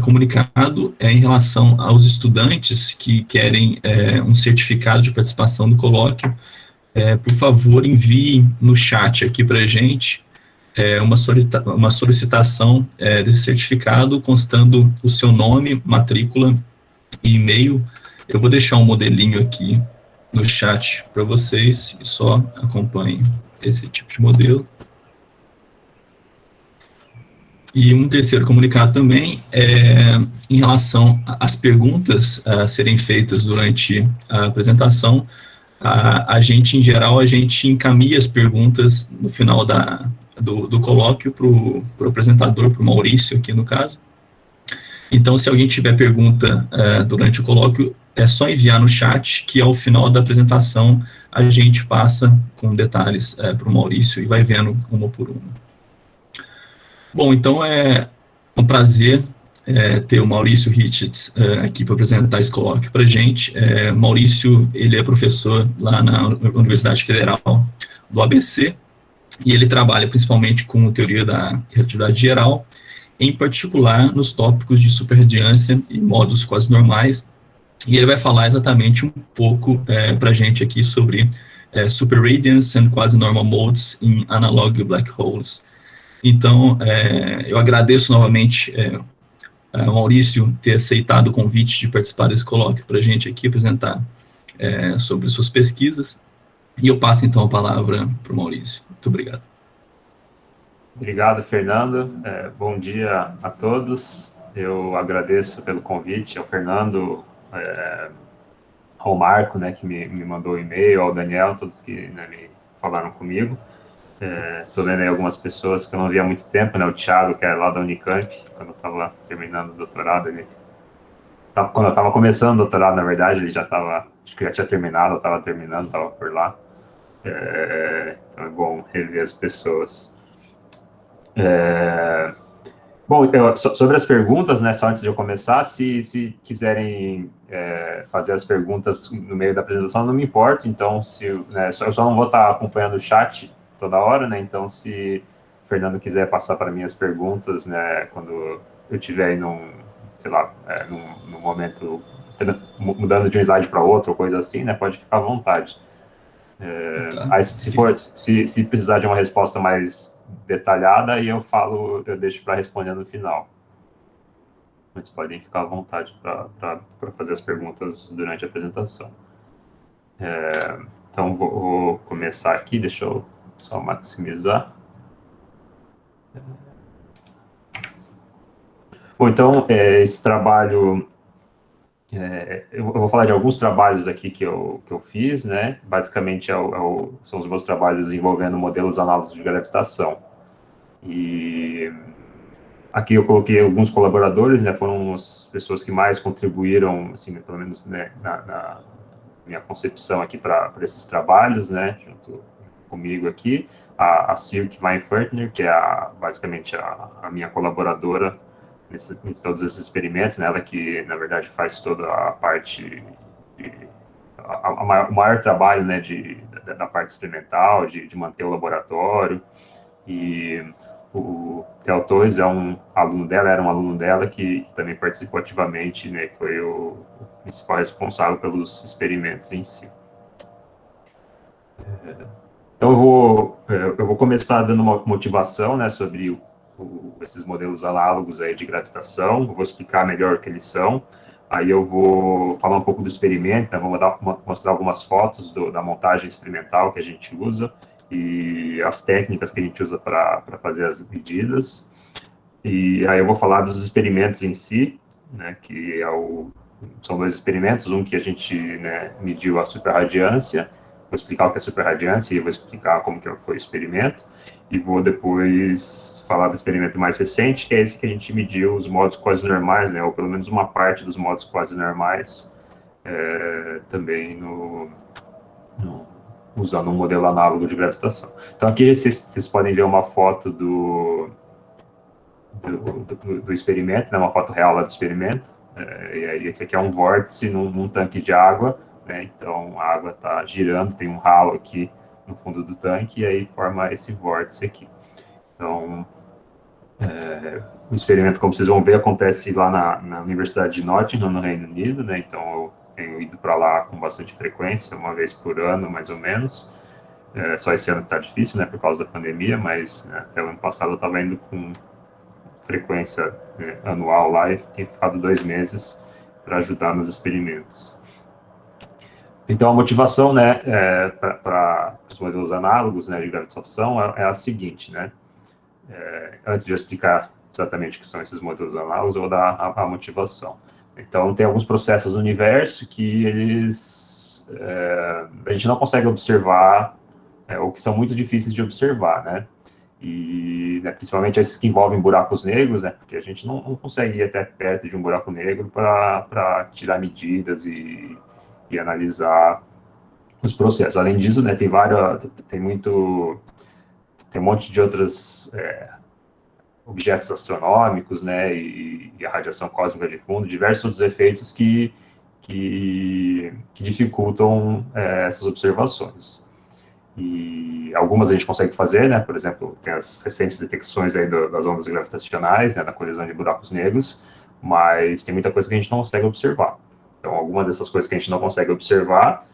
comunicado é em relação aos estudantes que querem um certificado de participação do colóquio. Por favor, envie no chat aqui para a gente uma solicitação desse certificado, constando o seu nome, matrícula e e-mail. Eu vou deixar um modelinho aqui no chat para vocês e só acompanhem esse tipo de modelo. E um terceiro comunicado também é em relação às perguntas a serem feitas durante a apresentação. A gente, em geral, a gente encaminha as perguntas no final do colóquio para o apresentador, para o Maurício, aqui no caso. Então, se alguém tiver pergunta durante o colóquio, é só enviar no chat, que ao final da apresentação a gente passa com detalhes para o Maurício e vai vendo uma por uma. Bom, então é um prazer ter o Maurício Richards aqui para apresentar esse colóquio para a gente. Maurício, ele é professor lá na Universidade Federal do ABC e ele trabalha principalmente com teoria da relatividade geral, em particular nos tópicos de superradiância e modos quase normais, e ele vai falar exatamente um pouco para a gente aqui sobre superradiance and quasi-normal modes in analog black holes. Então, eu agradeço novamente ao Maurício ter aceitado o convite de participar desse colóquio para a gente aqui apresentar sobre suas pesquisas, e eu passo então a palavra para o Maurício. Muito obrigado. Obrigado, Fernando. Bom dia a todos. Eu agradeço pelo convite ao Fernando, ao Marco, né, que me mandou o e-mail, ao Daniel, todos que me falaram comigo. Estou vendo aí algumas pessoas que eu não via há muito tempo, né, o Thiago, que é lá da Unicamp, quando eu estava terminando o doutorado, quando eu estava começando o doutorado, na verdade, ele já estava, acho que já tinha terminado, eu estava terminando, estava por lá. Então é bom rever as pessoas. Bom, sobre as perguntas, né, só antes de eu começar, se quiserem fazer as perguntas no meio da apresentação, não me importa, então, eu só não vou estar acompanhando o chat toda hora, né, então se o Fernando quiser passar para mim as perguntas, né, quando eu estiver aí sei lá, num momento, mudando de um slide para outro, ou coisa assim, né, pode ficar à vontade. Aí, se precisar de uma resposta mais detalhada, aí eu deixo para responder no final. Mas podem ficar à vontade para fazer as perguntas durante a apresentação. Então, vou começar aqui, deixa eu só maximizar. Bom, então, esse trabalho... eu vou falar de alguns trabalhos aqui que eu fiz, né? Basicamente, são os meus trabalhos envolvendo modelos análogos de gravitação. E aqui eu coloquei alguns colaboradores, né? Foram as pessoas que mais contribuíram, assim, pelo menos, né, na minha concepção aqui para esses trabalhos, né? Junto comigo aqui, a Silke Weinfurtner, que é basicamente a minha colaboradora em todos esses experimentos, né? Ela que, na verdade, faz toda a parte, o maior trabalho, né, da parte experimental, de manter o laboratório. E o Theo Torres era um aluno dela que também participou ativamente, né? Foi o principal responsável pelos experimentos em si. Então, eu vou começar dando uma motivação, né, sobre esses modelos análogos aí de gravitação. Eu vou explicar melhor o que eles são. Aí eu vou falar um pouco do experimento, né, vou mostrar algumas fotos da montagem experimental que a gente usa e as técnicas que a gente usa para fazer as medidas. E aí eu vou falar dos experimentos em si, né, que são dois experimentos, um que a gente, né, mediu a superradiância. Vou explicar o que é superradiância e vou explicar como que foi o experimento. E vou depois falar do experimento mais recente, que é esse que a gente mediu os modos quase normais, né, ou pelo menos uma parte dos modos quase normais, também usando um modelo análogo de gravitação. Então aqui vocês podem ver uma foto do experimento, né, uma foto real lá do experimento. E aí esse aqui é um vórtice num tanque de água, né, então a água está girando, tem um ralo aqui no fundo do tanque, e aí forma esse vórtice aqui. Então, O experimento, como vocês vão ver, acontece lá na Universidade de Nottingham, no Reino Unido, né? Então, eu tenho ido para lá com bastante frequência, uma vez por ano, mais ou menos. Só esse ano está difícil, né, por causa da pandemia, mas até o ano passado eu estava indo com frequência anual lá e tenho ficado 2 meses para ajudar nos experimentos. Então, a motivação, né, para os modelos análogos, né, de gravitação é a seguinte, né? Antes de eu explicar exatamente o que são esses modelos análogos, eu vou dar a motivação. Então, tem alguns processos no universo que a gente não consegue observar, ou que são muito difíceis de observar, né? E principalmente esses que envolvem buracos negros, né? Porque a gente não consegue ir até perto de um buraco negro para tirar medidas e analisar os processos. Além disso, né, tem um monte de outros objetos astronômicos, né, e a radiação cósmica de fundo, diversos outros efeitos que dificultam essas observações. E algumas a gente consegue fazer, né, por exemplo, tem as recentes detecções aí das ondas gravitacionais, né, da colisão de buracos negros, mas tem muita coisa que a gente não consegue observar. Então, algumas dessas coisas que a gente não consegue observar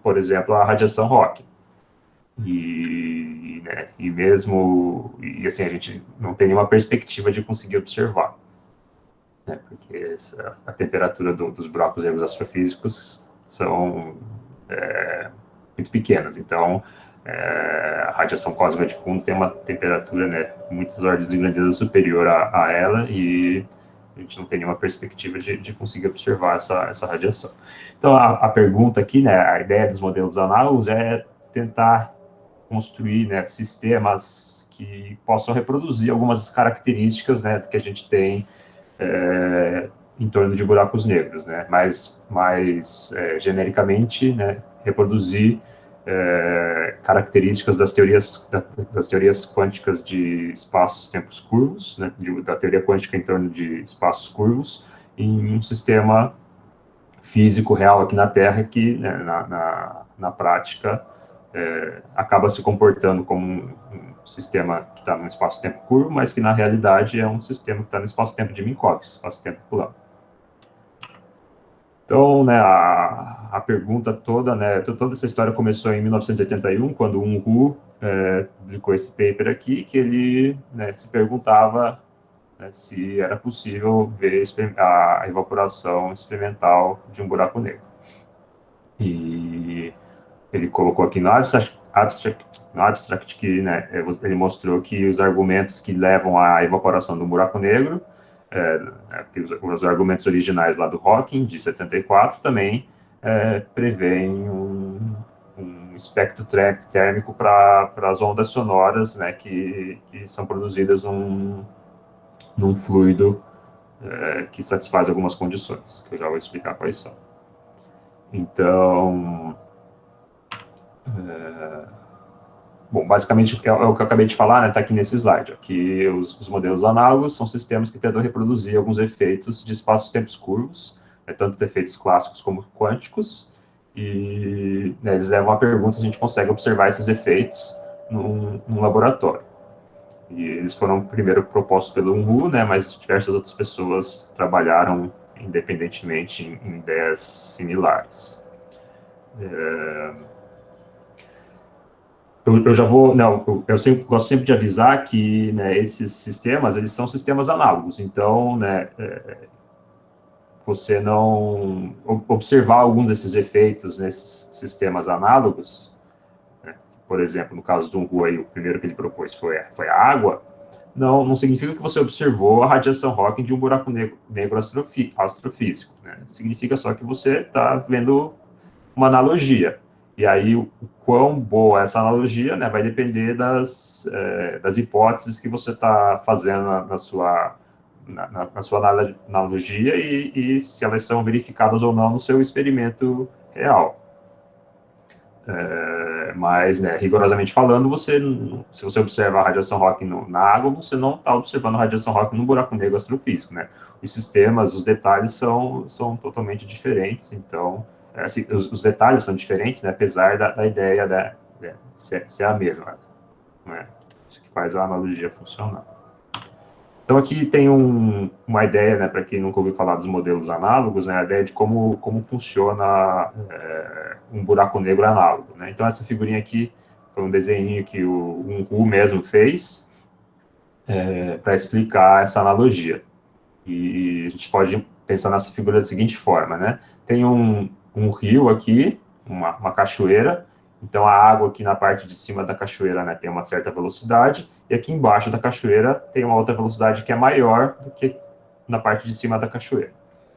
por exemplo, a radiação Hawking. E assim, a gente não tem nenhuma perspectiva de conseguir observar, né, porque a temperatura dos buracos negros astrofísicos são muito pequenas, então a radiação cósmica de fundo tem uma temperatura, né, muitas ordens de grandeza superior a ela, e a gente não tem nenhuma perspectiva de conseguir observar essa radiação. Então, a pergunta aqui, né, a ideia dos modelos análogos é tentar construir, né, sistemas que possam reproduzir algumas características, né, que a gente tem em torno de buracos negros, né, mais genericamente, né, reproduzir características das teorias quânticas de espaços-tempos curvos, né, da teoria quântica em torno de espaços curvos, em um sistema físico real aqui na Terra que, né, na prática, acaba se comportando como um sistema que está no espaço-tempo curvo, mas que na realidade é um sistema que está no espaço-tempo de Minkowski, espaço-tempo plano. Então, né, a pergunta toda, né, toda essa história começou em 1981, quando o Unruh publicou esse paper aqui, que ele, né, se perguntava, né, se era possível ver a evaporação experimental de um buraco negro. E ele colocou aqui no abstract que, né, ele mostrou que os argumentos que levam à evaporação do buraco negro, os argumentos originais lá do Hawking, de 74, também prevêem um espectro térmico para as ondas sonoras, né, que são produzidas num fluido que satisfaz algumas condições, que eu já vou explicar quais são. Então, bom, basicamente é o que eu acabei de falar, né, está aqui nesse slide, ó, que os modelos análogos são sistemas que tentam reproduzir alguns efeitos de espaços-tempos curvos, né, tanto efeitos clássicos como quânticos, e, né, eles levam a pergunta se a gente consegue observar esses efeitos num laboratório. E eles foram primeiro propostos pelo Unruh, né, mas diversas outras pessoas trabalharam independentemente em ideias similares. Eu já vou, não, eu gosto sempre de avisar que, né, esses sistemas, eles são sistemas análogos, então, né, você não observar alguns desses efeitos nesses sistemas análogos, né, por exemplo, no caso do Unruh aí, o primeiro que ele propôs foi a água, não significa que você observou a radiação Hawking de um buraco negro astrofísico, né? Significa só que você está vendo uma analogia. E aí, o quão boa é essa analogia, né, vai depender das hipóteses que você está fazendo na sua analogia e se elas são verificadas ou não no seu experimento real. Mas, né, rigorosamente falando, se você observa a radiação Hawking na água, você não está observando a radiação Hawking no buraco negro astrofísico, né? Os sistemas, os detalhes são totalmente diferentes, então, assim, os detalhes são diferentes, né, apesar da ideia ser a mesma, né? Isso que faz a analogia funcionar. Então, aqui tem uma ideia, né, para quem nunca ouviu falar dos modelos análogos, né, a ideia de como funciona um buraco negro análogo, né? Então, essa figurinha aqui foi um desenho que o Unruh mesmo fez para explicar essa analogia. E a gente pode pensar nessa figura da seguinte forma, né? Tem um rio aqui, uma cachoeira, então a água aqui na parte de cima da cachoeira, né, tem uma certa velocidade, e aqui embaixo da cachoeira tem uma outra velocidade que é maior do que na parte de cima da cachoeira.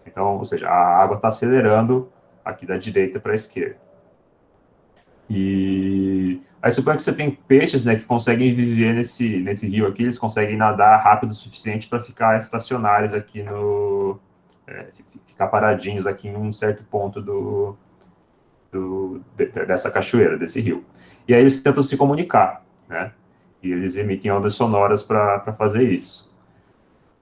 Então, ou seja, a água está acelerando aqui da direita para a esquerda. E aí suponha que você tem peixes, né, que conseguem viver nesse rio aqui, eles conseguem nadar rápido o suficiente para ficar estacionários aqui ficar paradinhos aqui em um certo ponto dessa cachoeira, desse rio. E aí eles tentam se comunicar, né? E eles emitem ondas sonoras para fazer isso.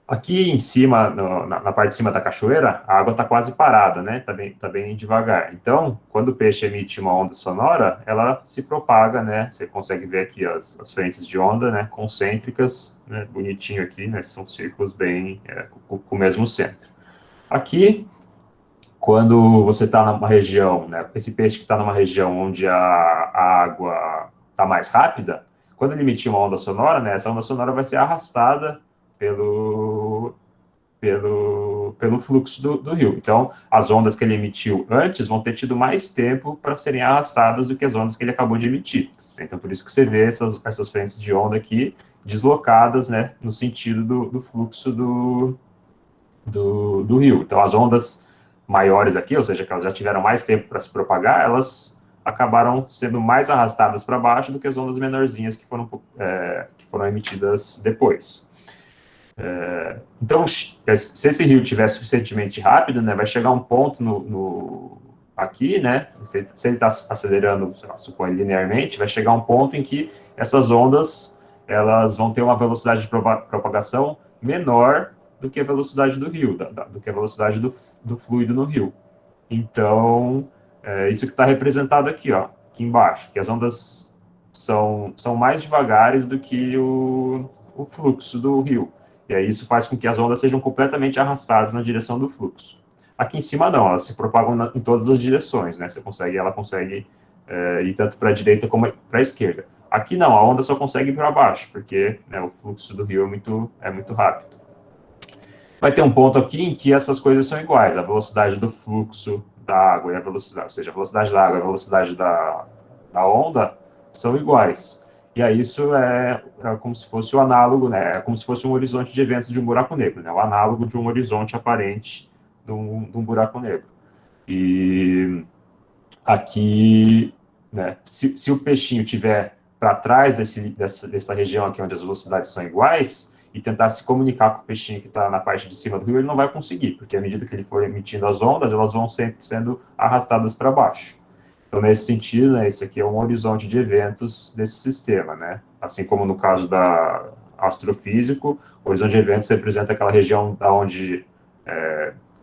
Aqui em cima, na parte de cima da cachoeira, a água está quase parada, né? Tá bem devagar. Então, quando o peixe emite uma onda sonora, ela se propaga, né? Você consegue ver aqui as frentes de onda, né? Concêntricas, né? Bonitinho aqui, né? São círculos bem com o mesmo centro. Aqui, quando você está numa região, né? Esse peixe que está numa região onde a água está mais rápida, quando ele emitir uma onda sonora, né? Essa onda sonora vai ser arrastada pelo fluxo do rio. Então, as ondas que ele emitiu antes vão ter tido mais tempo para serem arrastadas do que as ondas que ele acabou de emitir. Então, por isso que você vê essas frentes de onda aqui deslocadas, né, no sentido do fluxo do rio. Então, as ondas maiores aqui, ou seja, que elas já tiveram mais tempo para se propagar, elas acabaram sendo mais arrastadas para baixo do que as ondas menorzinhas que foram emitidas depois. Então, se esse rio estiver suficientemente rápido, né, vai chegar um ponto aqui, né, se ele está acelerando, suponho, linearmente, vai chegar um ponto em que essas ondas elas vão ter uma velocidade de propagação menor do que a velocidade do rio, do que a velocidade do fluido no rio. Então, isso que está representado aqui, ó, aqui embaixo, que as ondas são mais devagares do que o fluxo do rio. E aí isso faz com que as ondas sejam completamente arrastadas na direção do fluxo. Aqui em cima não, elas se propagam em todas as direções, né? Ela consegue ir tanto para a direita como para a esquerda. Aqui não, a onda só consegue ir para baixo, porque, né, o fluxo do rio é muito rápido. Vai ter um ponto aqui em que essas coisas são iguais, a velocidade do fluxo da água e a velocidade, ou seja, a velocidade da água e a velocidade da onda são iguais. E aí isso é como se fosse o análogo, né? É como se fosse um horizonte de eventos de um buraco negro, né? O análogo de um horizonte aparente de um buraco negro. E aqui, né, se o peixinho estiver para trás dessa região aqui onde as velocidades são iguais e tentar se comunicar com o peixinho que está na parte de cima do rio, ele não vai conseguir, porque à medida que ele for emitindo as ondas, elas vão sempre sendo arrastadas para baixo. Então, nesse sentido, né, esse aqui é um horizonte de eventos desse sistema, né? Assim como no caso da astrofísico, o horizonte de eventos representa aquela região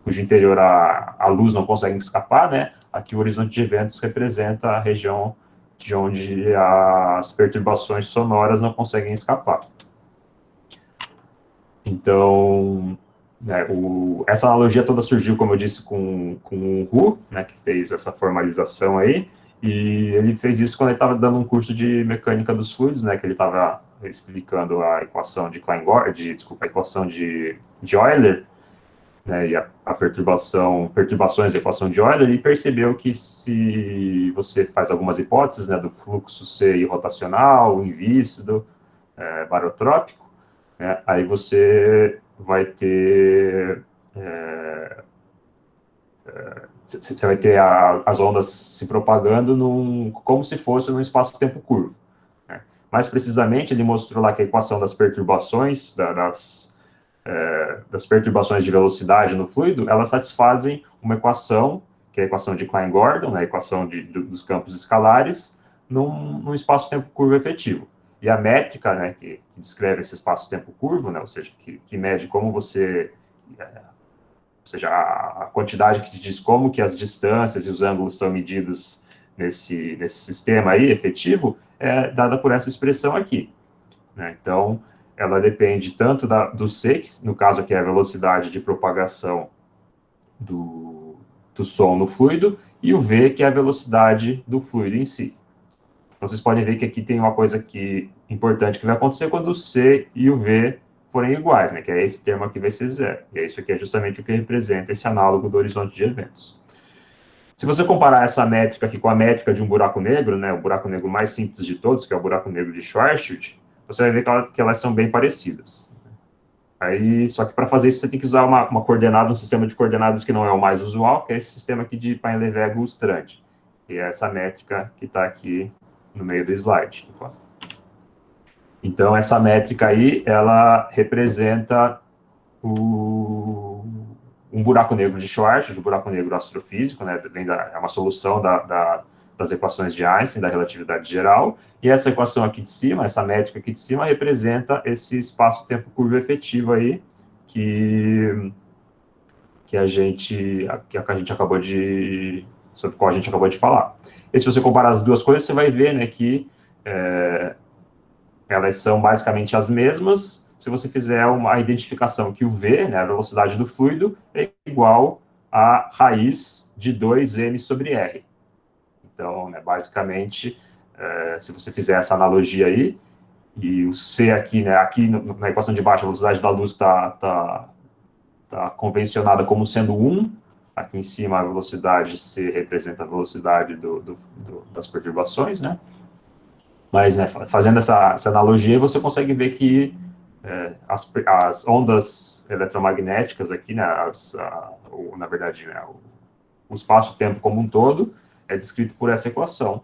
cujo interior a luz não consegue escapar, né? Aqui o horizonte de eventos representa a região de onde as perturbações sonoras não conseguem escapar. Então, né, essa analogia toda surgiu, como eu disse, com o Unruh, né, que fez essa formalização aí, e ele fez isso quando ele estava dando um curso de mecânica dos fluidos, né, que ele estava explicando a equação de a equação de Euler, né, e perturbações da equação de Euler, e percebeu que se você faz algumas hipóteses, né, do fluxo ser rotacional, invícido, barotrópico, né, aí você vai ter as ondas se propagando como se fosse num espaço-tempo curvo, né? Mais precisamente, ele mostrou lá que a equação das perturbações, das perturbações de velocidade no fluido, elas satisfazem uma equação, que é a equação de Klein-Gordon, né, a equação dos campos escalares, num espaço-tempo curvo efetivo. E a métrica, né, que descreve esse espaço-tempo curvo, né, ou seja, que mede como você... ou seja, a quantidade que te diz como que as distâncias e os ângulos são medidos nesse sistema aí, efetivo, é dada por essa expressão aqui, né? Então, ela depende tanto do c, que no caso aqui é a velocidade de propagação do som no fluido, e o v, que é a velocidade do fluido em si. Então, vocês podem ver que aqui tem uma coisa importante que vai acontecer quando o c e o v forem iguais, né, que é esse termo aqui vai ser zero. E isso aqui é justamente o que representa esse análogo do horizonte de eventos. Se você comparar essa métrica aqui com a métrica de um buraco negro, né, o buraco negro mais simples de todos, que é o buraco negro de Schwarzschild, você vai ver que elas são bem parecidas. Aí, só que para fazer isso, você tem que usar uma coordenada, um sistema de coordenadas que não é o mais usual, que é esse sistema aqui de Painlevé-Gustrand, que é essa métrica que está aqui no meio do slide. Então, essa métrica aí, ela representa um buraco negro de Schwarzschild, um buraco negro astrofísico, né, é uma solução das equações de Einstein, da relatividade geral, e essa equação aqui de cima, essa métrica aqui de cima, representa esse espaço-tempo curvo efetivo aí, sobre o qual a gente acabou de falar. E se você comparar as duas coisas, você vai ver, né, que elas são basicamente as mesmas, se você fizer uma identificação que o v, né, a velocidade do fluido, é igual a raiz de 2m sobre r. Então, né, basicamente, se você fizer essa analogia aí, e o c aqui, né, aqui na equação de baixo, a velocidade da luz está convencionada como sendo 1, aqui em cima a velocidade c representa a velocidade das perturbações, né? Mas, né, fazendo essa analogia, você consegue ver que as ondas eletromagnéticas aqui, né, na verdade, né, o espaço-tempo como um todo é descrito por essa equação,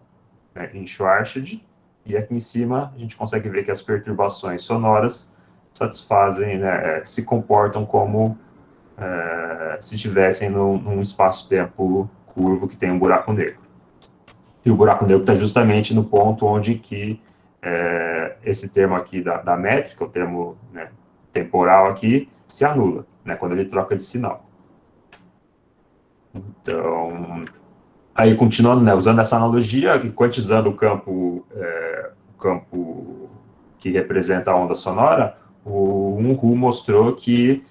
né, em Schwarzschild, e aqui em cima a gente consegue ver que as perturbações sonoras satisfazem, né, se comportam como se estivessem num espaço-tempo curvo que tem um buraco negro. E o buraco negro está justamente no ponto onde que esse termo aqui da métrica, o termo, né, temporal aqui, se anula, né, quando ele troca de sinal. Então, aí continuando, né, usando essa analogia e quantizando o campo que representa a onda sonora, o Unruh mostrou que,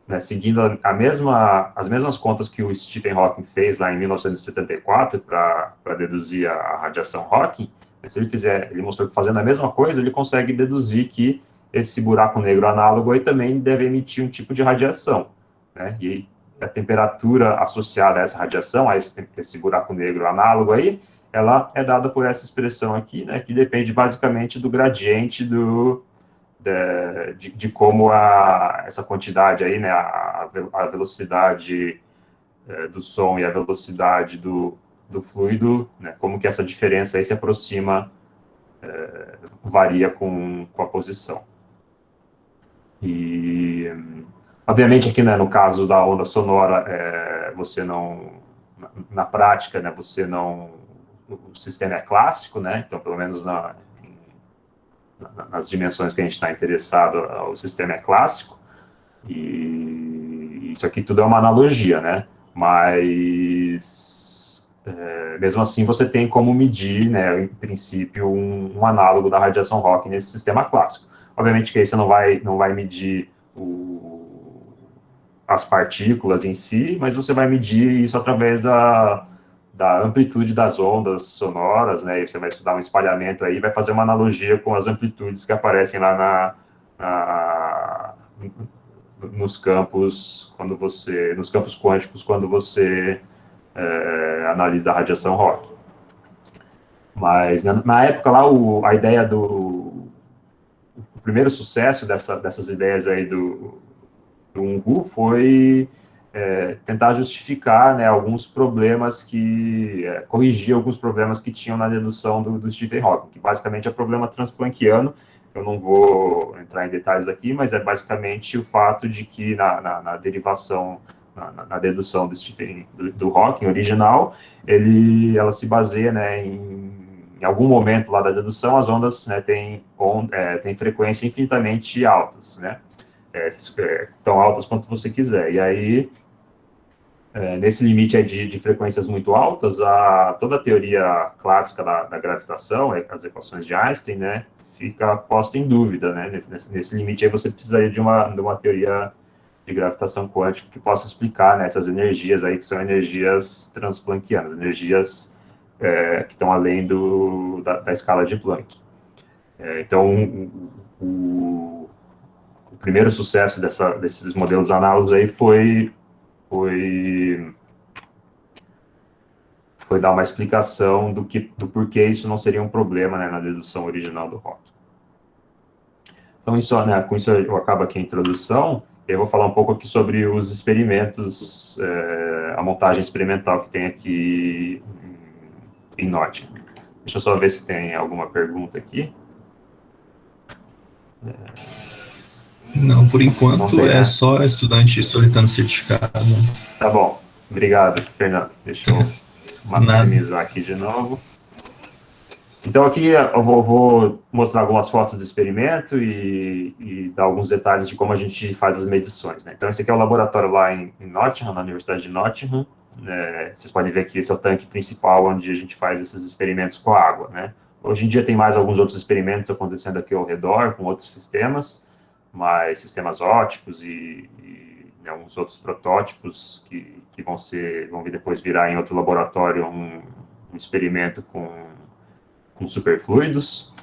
né, seguindo as mesmas contas que o Stephen Hawking fez lá em 1974 para deduzir a radiação Hawking, né, se ele mostrou que fazendo a mesma coisa, ele consegue deduzir que esse buraco negro análogo aí também deve emitir um tipo de radiação, né, e a temperatura associada a essa radiação, a esse buraco negro análogo aí, ela é dada por essa expressão aqui, né, que depende basicamente do gradiente de como essa quantidade aí, né, a velocidade do som e a velocidade do fluido, né, como que essa diferença aí se aproxima, varia com a posição. E, obviamente, aqui, né, no caso da onda sonora, você não, na prática, né, o sistema é clássico, né, então, pelo menos nas dimensões que a gente está interessado, o sistema é clássico, e isso aqui tudo é uma analogia, né, mas, mesmo assim, você tem como medir, né, em princípio, um análogo da radiação Hawking nesse sistema clássico. Obviamente que aí você não vai medir as partículas em si, mas você vai medir isso através da amplitude das ondas sonoras, né, e você vai estudar um espalhamento aí, vai fazer uma analogia com as amplitudes que aparecem lá nos campos quânticos, quando você analisa a radiação Hawking. Mas, na época lá, a ideia o primeiro sucesso dessas ideias aí do Unruh foi tentar justificar, né, alguns problemas corrigir alguns problemas que tinham na dedução do Stephen Hawking, que basicamente é problema transplanckiano. Eu não vou entrar em detalhes aqui, mas é basicamente o fato de que na derivação, na dedução do Hawking original, ela se baseia, né, em algum momento lá da dedução, as ondas, né, têm frequência infinitamente altas, né, tão altas quanto você quiser. E aí, nesse limite de frequências muito altas, toda a teoria clássica da gravitação, as equações de Einstein, né, fica posto em dúvida, né? Nesse limite aí você precisaria de uma teoria de gravitação quântica que possa explicar, né, essas energias aí que são energias transplanckianas, energias que estão além da escala de Planck. Então, o primeiro sucesso desses modelos análogos aí foi dar uma explicação do porquê isso não seria um problema, né, na dedução original do Hawking. Então, com isso eu acabo aqui a introdução. Eu vou falar um pouco aqui sobre os experimentos, a montagem experimental que tem aqui em Nottingham. Deixa eu só ver se tem alguma pergunta aqui. Não, por enquanto não é só estudante solicitando certificado. Tá bom, obrigado, Fernando. Deixa eu maximizar aqui de novo. Então, aqui eu vou mostrar algumas fotos do experimento e dar alguns detalhes de como a gente faz as medições, né? Então, esse aqui é o laboratório lá em Nottingham, na Universidade de Nottingham. Vocês podem ver que esse é o tanque principal onde a gente faz esses experimentos com a água, né? Hoje em dia tem mais alguns outros experimentos acontecendo aqui ao redor, com outros sistemas, mas sistemas óticos e uns outros protótipos que vão vir depois virar em outro laboratório um experimento com superfluidos,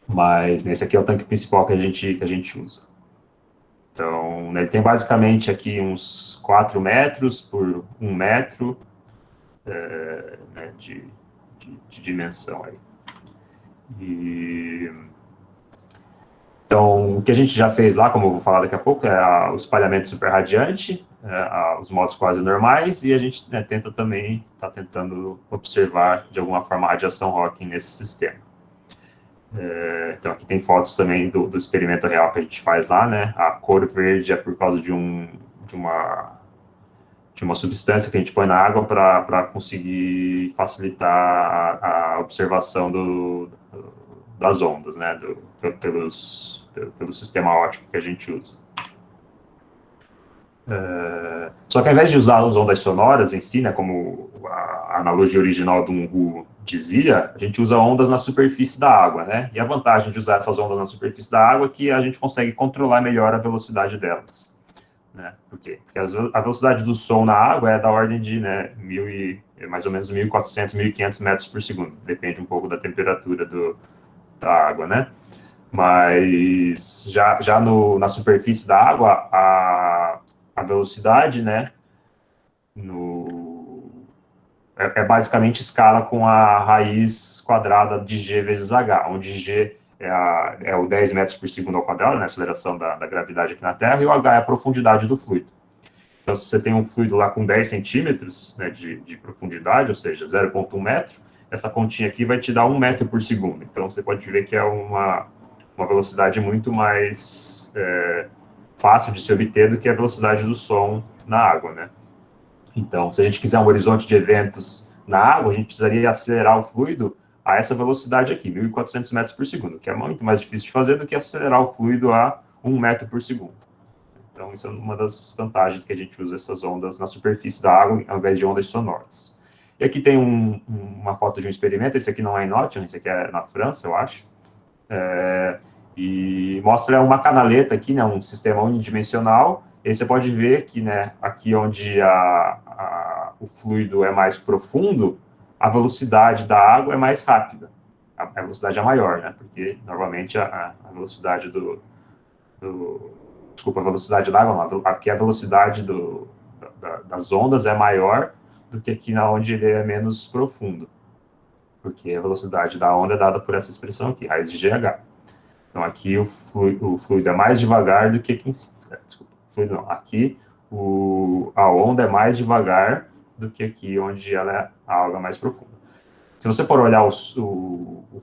mas nesse aqui é o tanque principal que a gente usa. Então, né, ele tem basicamente aqui uns 4 metros por 1 metro né, de dimensão aí. Então, o que a gente já fez lá, como eu vou falar daqui a pouco, é o espalhamento superradiante, os modos quase normais, e a gente está tentando observar, de alguma forma, a radiação Hawking nesse sistema. Então, aqui tem fotos também do experimento real que a gente faz lá, né? A cor verde é por causa de uma substância que a gente põe na água para conseguir facilitar a observação das ondas, né? Pelo sistema óptico que a gente usa. Só que ao invés de usar as ondas sonoras em si, né, como a analogia original do Unruh dizia, a gente usa ondas na superfície da água, né? E a vantagem de usar essas ondas na superfície da água é que a gente consegue controlar melhor a velocidade delas. Né? Por quê? Porque a velocidade do som na água é da ordem de, né, mais ou menos 1.400, 1.500 metros por segundo. Depende um pouco da temperatura da água, né? Mas já na superfície da água, a velocidade, né, basicamente escala com a raiz quadrada de g vezes h, onde g é o 10 metros por segundo ao quadrado, né, a aceleração da gravidade aqui na Terra, e o h é a profundidade do fluido. Então, se você tem um fluido lá com 10 centímetros, né, de profundidade, ou seja, 0,1 metro, essa continha aqui vai te dar 1 metro por segundo. Então, você pode ver que é uma velocidade muito mais fácil de se obter do que a velocidade do som na água, né? Então, se a gente quiser um horizonte de eventos na água, a gente precisaria acelerar o fluido a essa velocidade aqui, 1.400 metros por segundo, que é muito mais difícil de fazer do que acelerar o fluido a 1 metro por segundo. Então, isso é uma das vantagens que a gente usa essas ondas na superfície da água, ao invés de ondas sonoras. E aqui tem uma foto de um experimento, esse aqui não é em Nottingham, esse aqui é na França, eu acho. E mostra uma canaleta aqui, né, um sistema unidimensional. E aí você pode ver que, né, aqui onde o fluido é mais profundo, a velocidade da água é mais rápida. A velocidade é maior, né, porque normalmente a velocidade desculpa, a velocidade da água não, aqui a velocidade das ondas é maior do que aqui onde ele é menos profundo. Porque a velocidade da onda é dada por essa expressão aqui, raiz de GH. Então, aqui o fluido é mais devagar do que aqui em cima. Desculpa, fluido não. Aqui a onda é mais devagar do que aqui, onde ela é a água mais profunda. Se você for olhar o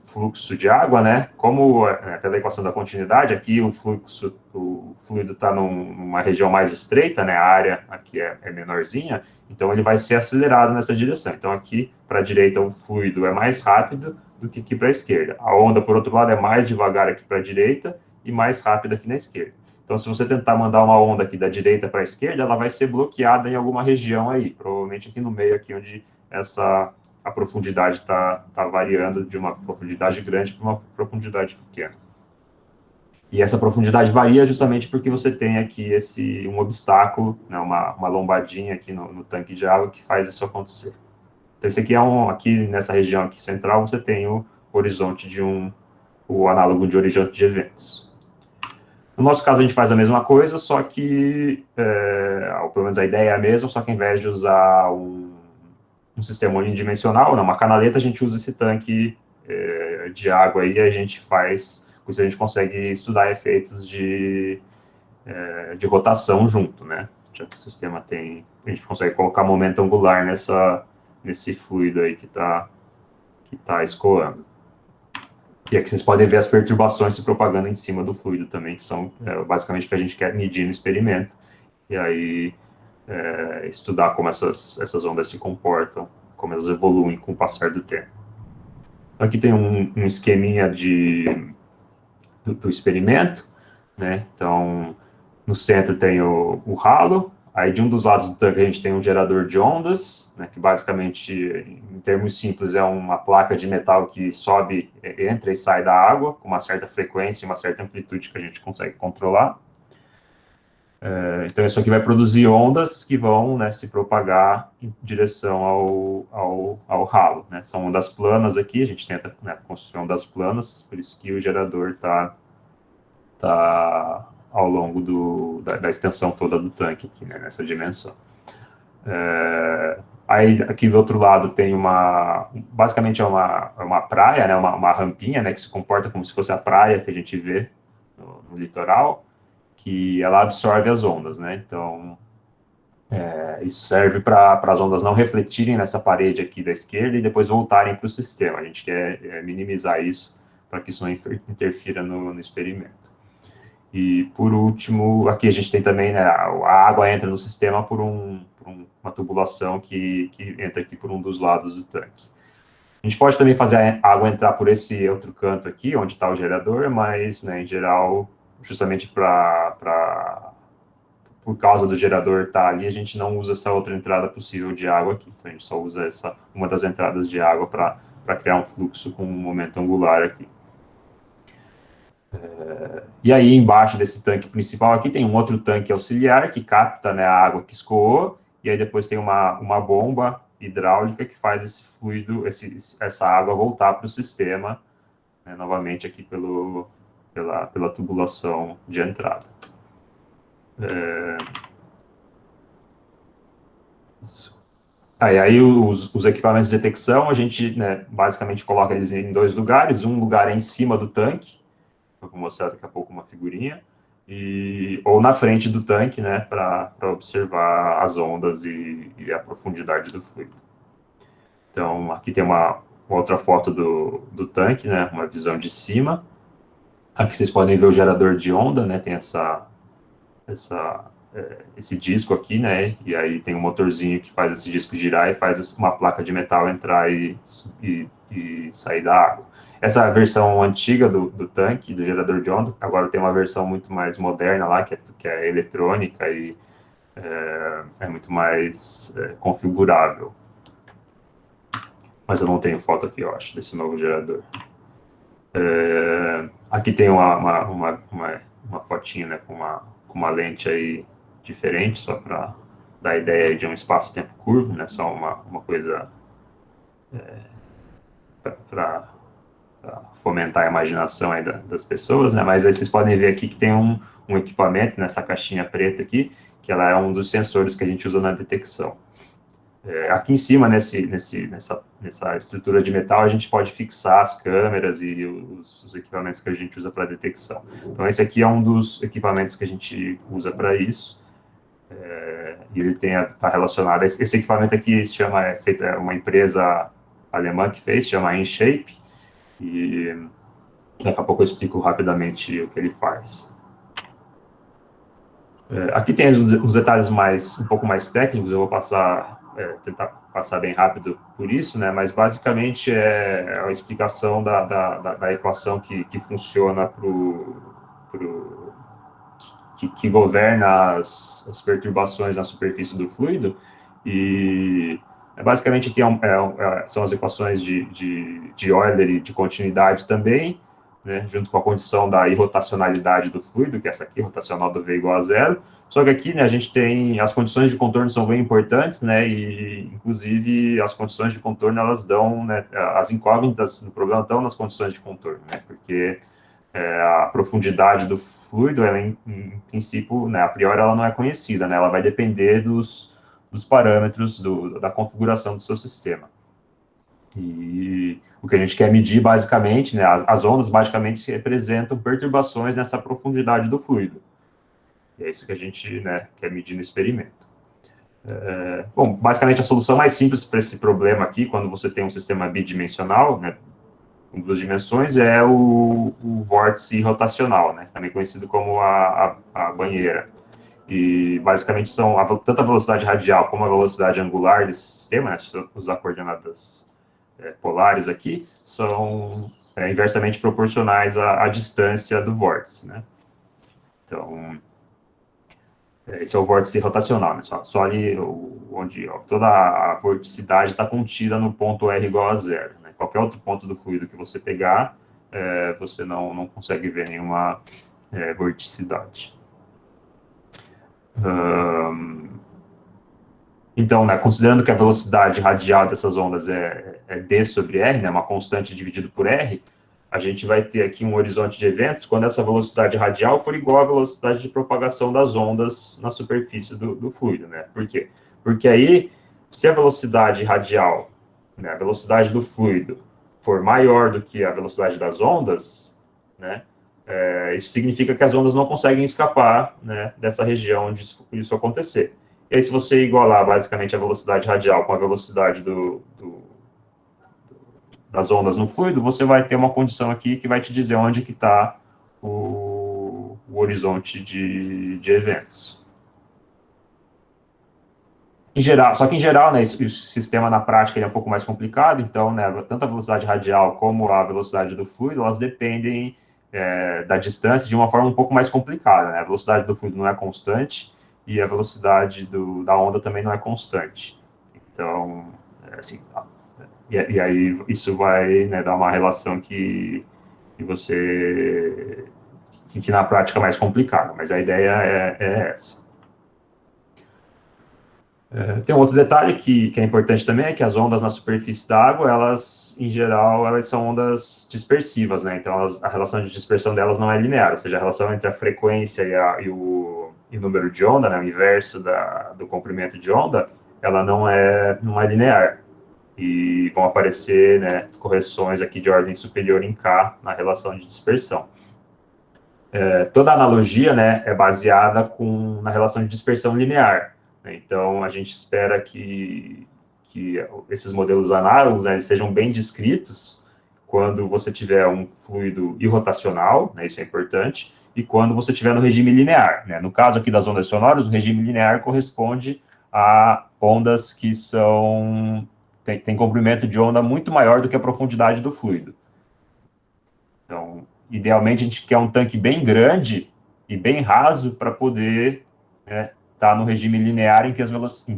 fluxo de água, né, como pela equação da continuidade, aqui o fluido está numa região mais estreita, né, a área aqui é menorzinha, então ele vai ser acelerado nessa direção. Então, aqui para a direita o fluido é mais rápido do que aqui para a esquerda. A onda, por outro lado, é mais devagar aqui para a direita e mais rápida aqui na esquerda. Então, se você tentar mandar uma onda aqui da direita para a esquerda, ela vai ser bloqueada em alguma região aí, provavelmente aqui no meio, aqui onde essa a profundidade está variando de uma profundidade grande para uma profundidade pequena. E essa profundidade varia justamente porque você tem aqui um obstáculo, né, uma lombadinha aqui no tanque de água que faz isso acontecer. Então, esse aqui aqui nessa região aqui central, você tem o horizonte o análogo de horizonte de eventos. No nosso caso, a gente faz a mesma coisa, só que, pelo menos a ideia é a mesma, só que ao invés de usar um sistema unidimensional, uma canaleta, a gente usa esse tanque de água aí, a gente faz, com isso a gente consegue estudar efeitos de rotação junto, né? Já que o sistema a gente consegue colocar momento angular nesse fluido aí que tá escoando. E aqui vocês podem ver as perturbações se propagando em cima do fluido também, que são basicamente o que a gente quer medir no experimento. E aí estudar como essas ondas se comportam, como elas evoluem com o passar do tempo. Aqui tem um esqueminha do experimento, né? Então, no centro tem o ralo, aí de um dos lados do tanque a gente tem um gerador de ondas, né, que basicamente, em termos simples, é uma placa de metal que sobe, entra e sai da água, com uma certa frequência e uma certa amplitude que a gente consegue controlar. Então, isso aqui vai produzir ondas que vão, né, se propagar em direção ao ralo, né? São ondas planas aqui, a gente tenta, né, construir ondas planas, por isso que o gerador está ao longo da extensão toda do tanque aqui, né, nessa dimensão. Aí, aqui do outro lado tem basicamente é uma praia, né, uma rampinha, né, que se comporta como se fosse a praia que a gente vê no litoral, que ela absorve as ondas, né, então isso serve para as ondas não refletirem nessa parede aqui da esquerda e depois voltarem para o sistema. A gente quer minimizar isso para que isso não interfira no experimento. E, por último, aqui a gente tem também, né, a água entra no sistema por uma tubulação que entra aqui por um dos lados do tanque. A gente pode também fazer a água entrar por esse outro canto aqui, onde está o gerador, mas, né, em geral, justamente por causa do gerador estar ali, a gente não usa essa outra entrada possível de água aqui. Então, a gente só usa uma das entradas de água para criar um fluxo com um momento angular aqui. E aí, embaixo desse tanque principal aqui, tem um outro tanque auxiliar que capta, né, a água que escoou, e aí depois tem uma bomba hidráulica que faz esse fluido, essa água voltar para o sistema, né, novamente aqui pela tubulação de entrada. Isso. E aí os equipamentos de detecção, a gente, né, basicamente coloca eles em dois lugares. Um lugar é em cima do tanque, eu vou mostrar daqui a pouco uma figurinha, ou na frente do tanque, né, para observar as ondas e a profundidade do fluido. Então, aqui tem uma outra foto do tanque, né, uma visão de cima. Aqui vocês podem ver o gerador de onda, né, tem esse disco aqui, né, e aí tem um motorzinho que faz esse disco girar e faz uma placa de metal entrar e sair da água. Essa versão antiga do tanque, do gerador de onda, agora tem uma versão muito mais moderna lá, que é eletrônica e é muito mais configurável. Mas eu não tenho foto aqui, eu acho, desse novo gerador. Aqui tem uma fotinha, né, com uma lente aí diferente, só para dar a ideia de um espaço-tempo curvo, né, só uma coisa para fomentar a imaginação aí das pessoas, né, mas aí vocês podem ver aqui que tem um equipamento nessa caixinha preta aqui, que ela é um dos sensores que a gente usa na detecção. Aqui em cima, nessa estrutura de metal, a gente pode fixar as câmeras e os equipamentos que a gente usa para detecção. Então, esse aqui é um dos equipamentos que a gente usa para isso. E ele está relacionado a esse equipamento aqui, é uma empresa alemã que fez, chama InShape, e daqui a pouco eu explico rapidamente o que ele faz. Aqui tem os detalhes um pouco mais técnicos, eu vou tentar passar bem rápido por isso, né? Mas basicamente é a explicação da equação que funciona que governa as perturbações na superfície do fluido, e Basicamente, aqui são as equações de Euler e de continuidade também, né, junto com a condição da irrotacionalidade do fluido, que é essa aqui, rotacional do V igual a zero. Só que aqui, né, a gente tem, as condições de contorno são bem importantes, né, e inclusive as condições de contorno, elas dão, né, as incógnitas do problema estão nas condições de contorno, né, porque a profundidade do fluido, ela, em princípio, né, a priori, ela não é conhecida, né, ela vai depender dos parâmetros da configuração do seu sistema. E o que a gente quer medir, basicamente, né, as ondas, basicamente, representam perturbações nessa profundidade do fluido. E é isso que a gente, né, quer medir no experimento. Bom, basicamente, a solução mais simples para esse problema aqui, quando você tem um sistema bidimensional, né, com duas dimensões, é o vórtice rotacional, né, também conhecido como a banheira. E, basicamente, são tanto a velocidade radial como a velocidade angular desse sistema, né, se eu usar coordenadas polares aqui, são inversamente proporcionais à distância do vórtice, né. Então, esse é o vórtice rotacional, né, só ali onde toda a vorticidade está contida no ponto R igual a zero, né. Qualquer outro ponto do fluido que você pegar, você não consegue ver nenhuma vorticidade. Então, né, considerando que a velocidade radial dessas ondas é d sobre r, né, uma constante dividido por r, a gente vai ter aqui um horizonte de eventos quando essa velocidade radial for igual à velocidade de propagação das ondas na superfície do fluido, né? Por quê? Porque aí, se a velocidade radial, né, a velocidade do fluido, for maior do que a velocidade das ondas, né, isso significa que as ondas não conseguem escapar, né, dessa região onde isso acontecer. E aí, se você igualar, basicamente, a velocidade radial com a velocidade das ondas no fluido, você vai ter uma condição aqui que vai te dizer onde que está o horizonte de eventos. Em geral, só que em geral, né, o sistema na prática ele é um pouco mais complicado, então, né, tanto a velocidade radial como a velocidade do fluido, elas dependem da distância de uma forma um pouco mais complicada, né? A velocidade do fluido não é constante e a velocidade da onda também não é constante. Então, assim, e aí isso vai, né, dar uma relação que na prática é mais complicada, mas a ideia é essa. Tem um outro detalhe que é importante também, é que as ondas na superfície da água, elas, em geral, elas são ondas dispersivas, né? Então, a relação de dispersão delas não é linear, ou seja, a relação entre a frequência e o número de onda, né, o inverso do comprimento de onda, ela não é linear. E vão aparecer, né, correções aqui de ordem superior em K na relação de dispersão. Toda analogia, né, é baseada na relação de dispersão linear. Então, a gente espera que esses modelos análogos, né, eles sejam bem descritos quando você tiver um fluido irrotacional, né, isso é importante, e quando você tiver no regime linear, né. No caso aqui das ondas sonoras, o regime linear corresponde a ondas que tem comprimento de onda muito maior do que a profundidade do fluido. Então, idealmente, a gente quer um tanque bem grande e bem raso para poder estar no regime linear em que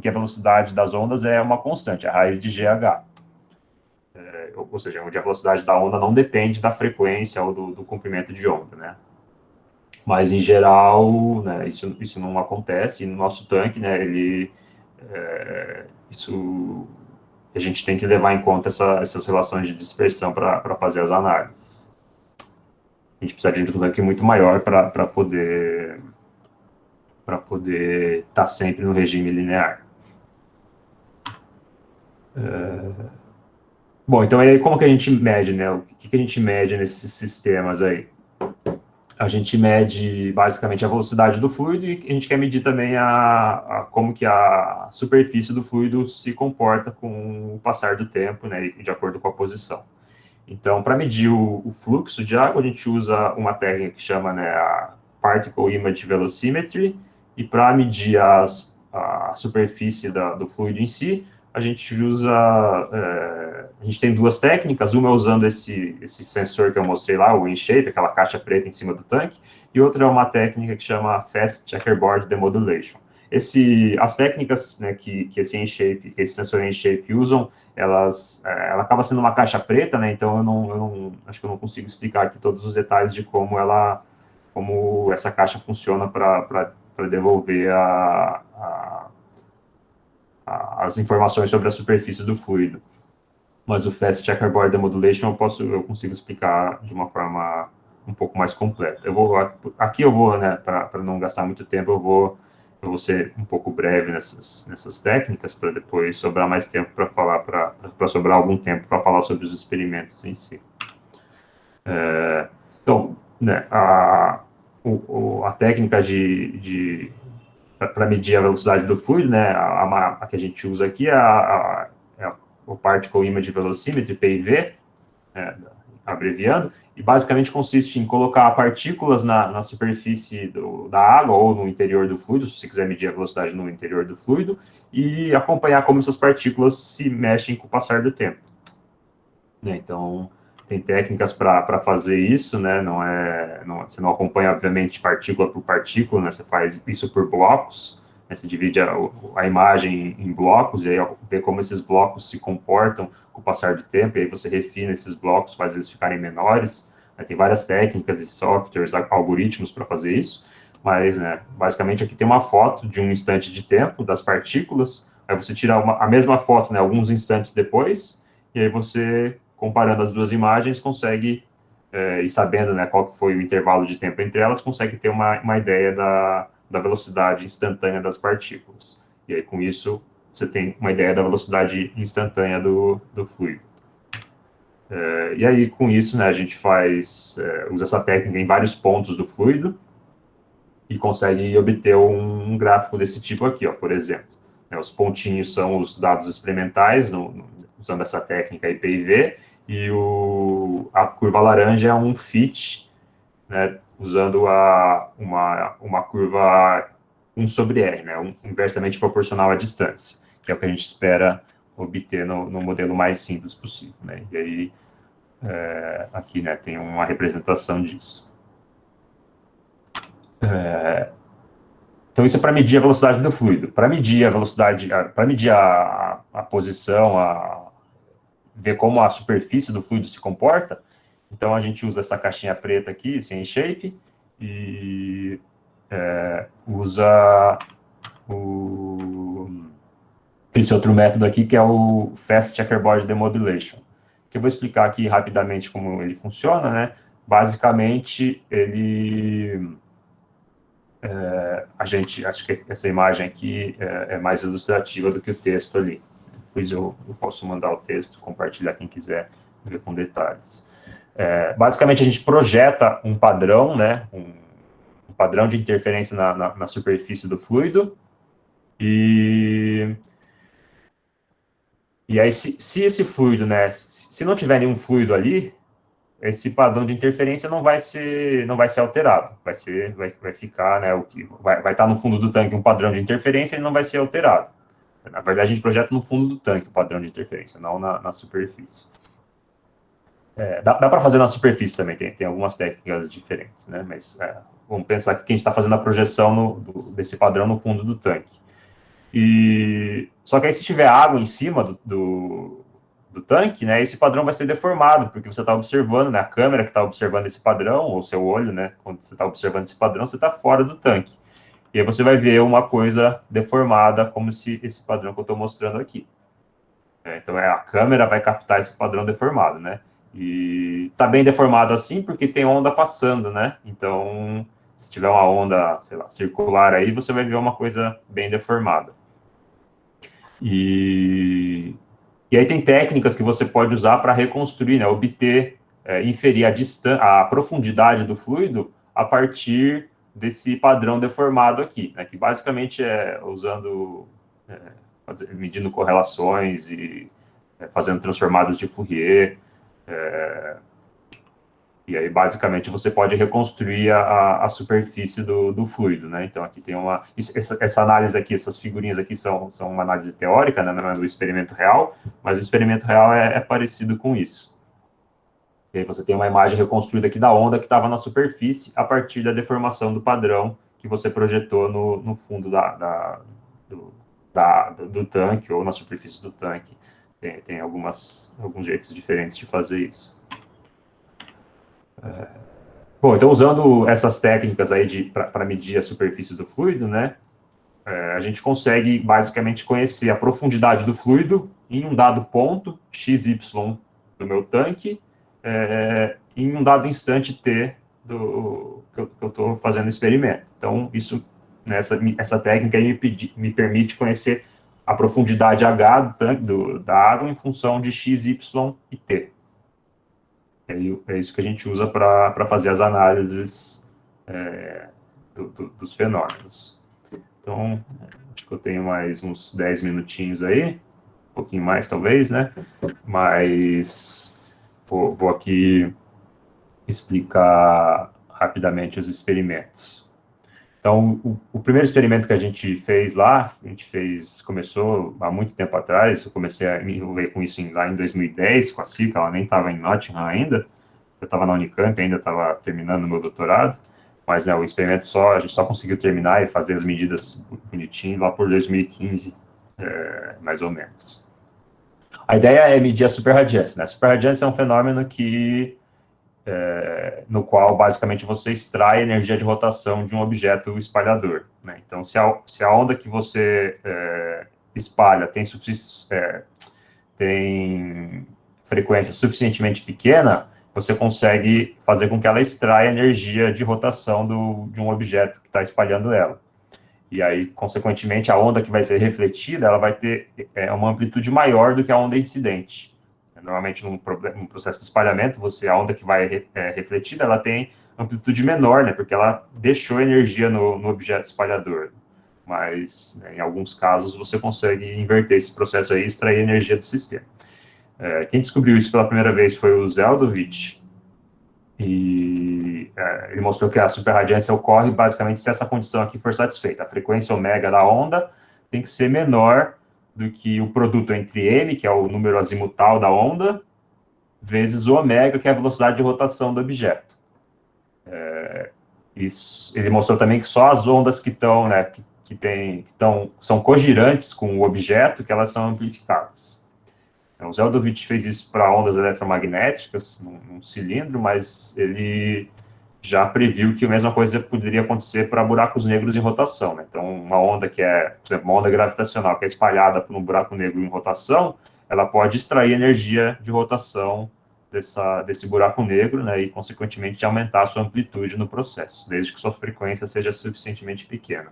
a velocidade das ondas é uma constante, a raiz de GH. Ou seja, onde a velocidade da onda não depende da frequência ou do comprimento de onda, né? Mas, em geral, né, isso não acontece, e no nosso tanque, né, a gente tem que levar em conta essas relações de dispersão para fazer as análises. A gente precisa de um tanque muito maior para poder estar sempre no regime linear. Bom, então aí como que a gente mede, né? O que a gente mede nesses sistemas aí? A gente mede basicamente a velocidade do fluido e a gente quer medir também como que a superfície do fluido se comporta com o passar do tempo, né, de acordo com a posição. Então, para medir o fluxo de água, a gente usa uma técnica que chama, né, a Particle Image Velocimetry, e para medir a superfície do fluido em si, a gente tem duas técnicas, uma é usando esse sensor que eu mostrei lá, o InShape, aquela caixa preta em cima do tanque, e outra é uma técnica que chama Fast Checkerboard Demodulation. as técnicas, né, que esse EnShape, que esse sensor EnShape usam, ela acaba sendo uma caixa preta, né, então acho que eu não consigo explicar aqui todos os detalhes de como essa caixa funciona para devolver as informações sobre a superfície do fluido. Mas o Fast Checkerboard Demodulation eu consigo explicar de uma forma um pouco mais completa. Aqui eu vou, né, para não gastar muito tempo, eu vou ser um pouco breve nessas técnicas, para depois sobrar mais tempo para falar, para sobrar algum tempo para falar sobre os experimentos em si. Então, né, a técnica para medir a velocidade do fluido, né, a que a gente usa aqui é o Particle Image Velocimetry, PIV, abreviando, e basicamente consiste em colocar partículas na superfície da água ou no interior do fluido, se você quiser medir a velocidade no interior do fluido, e acompanhar como essas partículas se mexem com o passar do tempo. Então, tem técnicas para fazer isso, né? Você não acompanha, obviamente, partícula por partícula, né? Você faz isso por blocos, né? Você divide a imagem em blocos, e aí vê como esses blocos se comportam com o passar do tempo, e aí você refina esses blocos, faz eles ficarem menores. Tem várias técnicas e softwares, algoritmos para fazer isso, mas, né, basicamente aqui tem uma foto de um instante de tempo das partículas, aí você tira a mesma foto, né, alguns instantes depois, e aí você, comparando as duas imagens, consegue, e sabendo, né, qual que foi o intervalo de tempo entre elas, consegue ter uma ideia da velocidade instantânea das partículas. E aí, com isso, você tem uma ideia da velocidade instantânea do fluido. E aí, com isso, né, a gente usa essa técnica em vários pontos do fluido e consegue obter um gráfico desse tipo aqui, ó, por exemplo. Os pontinhos são os dados experimentais, usando essa técnica IPIV, e a curva laranja é um fit, né, usando uma curva 1 sobre R, né, inversamente proporcional à distância, que é o que a gente espera obter no modelo mais simples possível, né. E aí, aqui, né, tem uma representação disso. Então, isso é para medir a velocidade do fluido. Para medir a velocidade, para medir a posição, ver como a superfície do fluido se comporta, então a gente usa essa caixinha preta aqui, esse EnShape, e usa esse outro método aqui, que é o Fast Checkerboard Demodulation, que eu vou explicar aqui rapidamente como ele funciona, né? Basicamente, acho que essa imagem aqui é mais ilustrativa do que o texto ali. Depois eu posso mandar o texto, compartilhar quem quiser ver com detalhes. Basicamente, a gente projeta um padrão, né? Um padrão de interferência na superfície do fluido, e aí, se esse fluido, né? Se não tiver nenhum fluido ali, esse padrão de interferência não vai ser alterado, vai ficar, né, vai estar no fundo do tanque um padrão de interferência e não vai ser alterado. Na verdade, a gente projeta no fundo do tanque o padrão de interferência, não na superfície. Dá para fazer na superfície também, tem algumas técnicas diferentes, né, mas vamos pensar que a gente está fazendo a projeção desse padrão no fundo do tanque. Só que aí, se tiver água em cima do tanque, né, esse padrão vai ser deformado, porque você está observando, né, a câmera que está observando esse padrão, ou seu olho, né, quando você está observando esse padrão, você está fora do tanque. E aí você vai ver uma coisa deformada, como se esse padrão que eu estou mostrando aqui. Então, a câmera vai captar esse padrão deformado, né? E está bem deformado assim porque tem onda passando, né? Então, se tiver uma onda, sei lá, circular aí, você vai ver uma coisa bem deformada. E aí tem técnicas que você pode usar para reconstruir, né, obter, inferir a profundidade do fluido a partir desse padrão deformado aqui, né, que basicamente é usando, medindo correlações e fazendo transformadas de Fourier, e aí, basicamente, você pode reconstruir a superfície do fluido, né? Então, aqui tem essa análise aqui, essas figurinhas aqui são uma análise teórica, né? Não é do experimento real, mas o experimento real é parecido com isso. E aí você tem uma imagem reconstruída aqui da onda que estava na superfície a partir da deformação do padrão que você projetou no fundo do tanque ou na superfície do tanque. Tem alguns jeitos diferentes de fazer isso. Bom, então usando essas técnicas aí para medir a superfície do fluido, né, a gente consegue basicamente conhecer a profundidade do fluido em um dado ponto, XY do meu tanque, em um dado instante T que eu estou fazendo o experimento. Então, essa técnica aí me permite conhecer a profundidade H do tanque, da água em função de X, Y e T. É isso que a gente usa para fazer as análises dos fenômenos. Então, acho que eu tenho mais uns 10 minutinhos aí, um pouquinho mais talvez, né? Mas vou aqui explicar rapidamente os experimentos. Então, o primeiro experimento que a gente fez lá, começou há muito tempo atrás, eu comecei a me envolver com isso lá em 2010, com a Cica, ela nem estava em Nottingham ainda, eu estava na Unicamp, ainda estava terminando o meu doutorado, mas o experimento a gente só conseguiu terminar e fazer as medidas bonitinho lá por 2015, mais ou menos. A ideia é medir a superradiância, né? A superradiância é um fenômeno no qual, basicamente, você extrai energia de rotação de um objeto espalhador, né? Então, se a onda que você espalha tem frequência suficientemente pequena, você consegue fazer com que ela extraia energia de rotação de um objeto que está espalhando ela. E aí, consequentemente, a onda que vai ser refletida, ela vai ter uma amplitude maior do que a onda incidente. Normalmente, num processo de espalhamento, a onda que vai refletida, ela tem amplitude menor, né? Porque ela deixou energia no objeto espalhador. Mas, né, em alguns casos, você consegue inverter esse processo aí e extrair energia do sistema. Quem descobriu isso pela primeira vez foi o Zeldovich, e ele mostrou que a superradiância ocorre basicamente se essa condição aqui for satisfeita. A frequência ômega da onda tem que ser menor do que o produto entre m, que é o número azimutal da onda, vezes o ômega, que é a velocidade de rotação do objeto. Ele mostrou também que só as ondas que estão, né, são cogirantes com o objeto, que elas são amplificadas. O Zeldovich fez isso para ondas eletromagnéticas, num cilindro, mas ele já previu que a mesma coisa poderia acontecer para buracos negros em rotação, né? Então, uma onda por exemplo, uma onda gravitacional que é espalhada por um buraco negro em rotação, ela pode extrair energia de rotação desse buraco negro, né, e, consequentemente, aumentar a sua amplitude no processo, desde que sua frequência seja suficientemente pequena.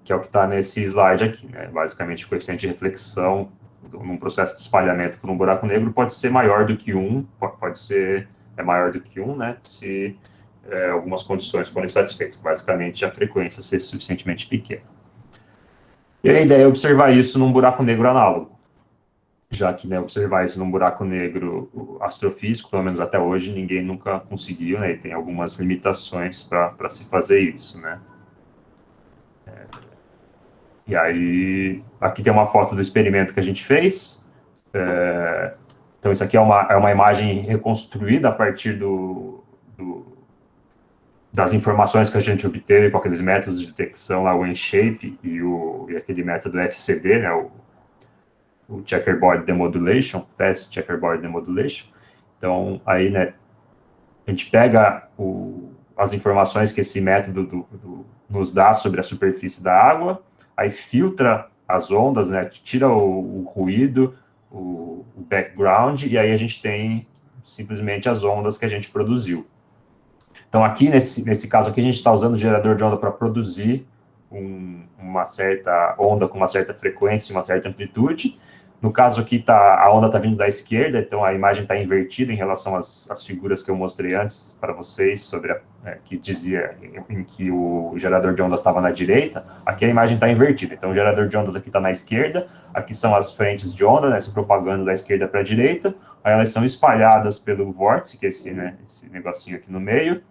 Que é o que está nesse slide aqui, né? Basicamente, o coeficiente de reflexão num processo de espalhamento por um buraco negro pode ser maior do que 1, pode ser maior do que 1, né? Se algumas condições forem satisfeitas, basicamente a frequência ser suficientemente pequena. E a ideia é observar isso num buraco negro análogo, já que, né, observar isso num buraco negro astrofísico, pelo menos até hoje, ninguém nunca conseguiu, né? E tem algumas limitações para se fazer isso, né? E aí, aqui tem uma foto do experimento que a gente fez. Então, isso aqui é uma imagem reconstruída a partir das informações que a gente obteve com aqueles métodos de detecção lá, o EnShape e aquele método FCD, né, o Checkerboard Demodulation, Fast Checkerboard Demodulation. Então, aí, né, a gente pega as informações que esse método nos dá sobre a superfície da água, aí filtra as ondas, né, tira o ruído, o background, e aí a gente tem simplesmente as ondas que a gente produziu. Então, aqui, nesse caso aqui, a gente está usando o gerador de onda para produzir uma certa onda com uma certa frequência e uma certa amplitude. No caso aqui, a onda está vindo da esquerda, então a imagem está invertida em relação às figuras que eu mostrei antes para vocês, sobre que dizia em que o gerador de ondas estava na direita. Aqui a imagem está invertida, então o gerador de ondas aqui está na esquerda, aqui são as frentes de onda, né, se propagando da esquerda para a direita, aí elas são espalhadas pelo vórtice, que é esse negocinho aqui no meio,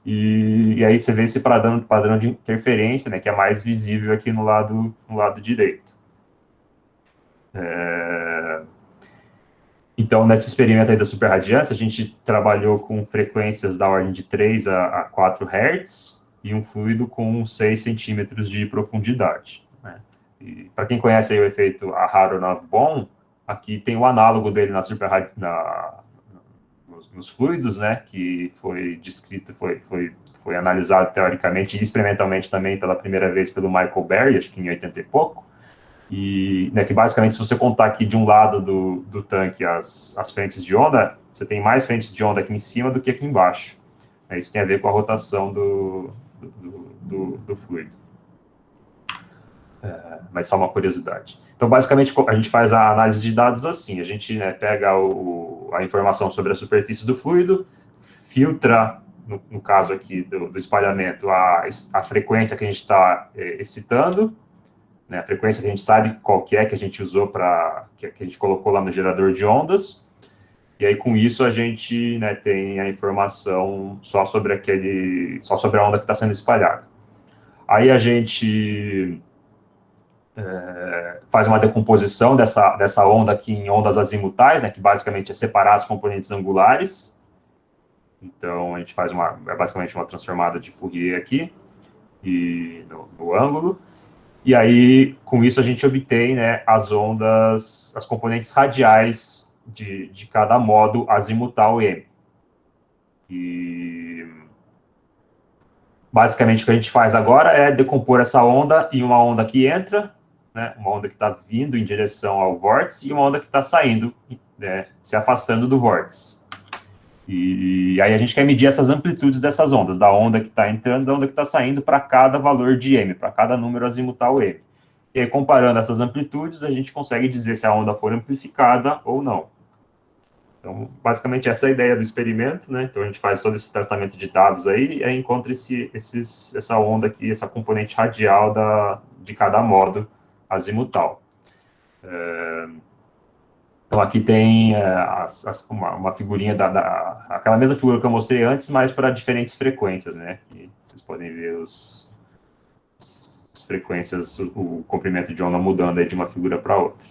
e aí você vê esse padrão de interferência, né, que é mais visível aqui no lado direito. Então, nesse experimento aí da superradiância, a gente trabalhou com frequências da ordem de 3 a 4 Hz e um fluido com 6 centímetros de profundidade, né? E para quem conhece aí o efeito Aharonov-Bohm, aqui tem o análogo dele nos fluidos, né, que foi descrito, foi analisado teoricamente e experimentalmente também pela primeira vez pelo Michael Berry, acho que em 80 e pouco, e, né, que basicamente, se você contar aqui de um lado do tanque as frentes de onda, você tem mais frentes de onda aqui em cima do que aqui embaixo. Isso tem a ver com a rotação do fluido. Mas só uma curiosidade. Então, basicamente, a gente faz a análise de dados assim, a gente, né, pega a informação sobre a superfície do fluido, filtra, no caso aqui do espalhamento, a frequência que a gente está excitando, né, a frequência que a gente sabe qual que a gente usou que a gente colocou lá no gerador de ondas, e aí com isso a gente, né, tem a informação só sobre a onda que está sendo espalhada. Aí a gente faz uma decomposição dessa onda aqui em ondas azimutais, né, que basicamente é separar as componentes angulares. Então a gente faz basicamente uma transformada de Fourier aqui e no ângulo. E aí, com isso, a gente obtém, né, as componentes radiais de cada modo azimutal M. E, basicamente, o que a gente faz agora é decompor essa onda em uma onda que entra, né, uma onda que está vindo em direção ao vórtice, e uma onda que está saindo, né, se afastando do vórtice. E aí a gente quer medir essas amplitudes dessas ondas, da onda que está entrando e da onda que está saindo para cada valor de M, para cada número azimutal M. E aí, comparando essas amplitudes, a gente consegue dizer se a onda for amplificada ou não. Então, basicamente, essa é a ideia do experimento, né? Então, a gente faz todo esse tratamento de dados aí, e aí encontra essa onda aqui, essa componente radial de cada modo azimutal. Então, aqui tem uma figurinha aquela mesma figura que eu mostrei antes, mas para diferentes frequências, né? E vocês podem ver as frequências, o comprimento de onda mudando aí de uma figura para outra.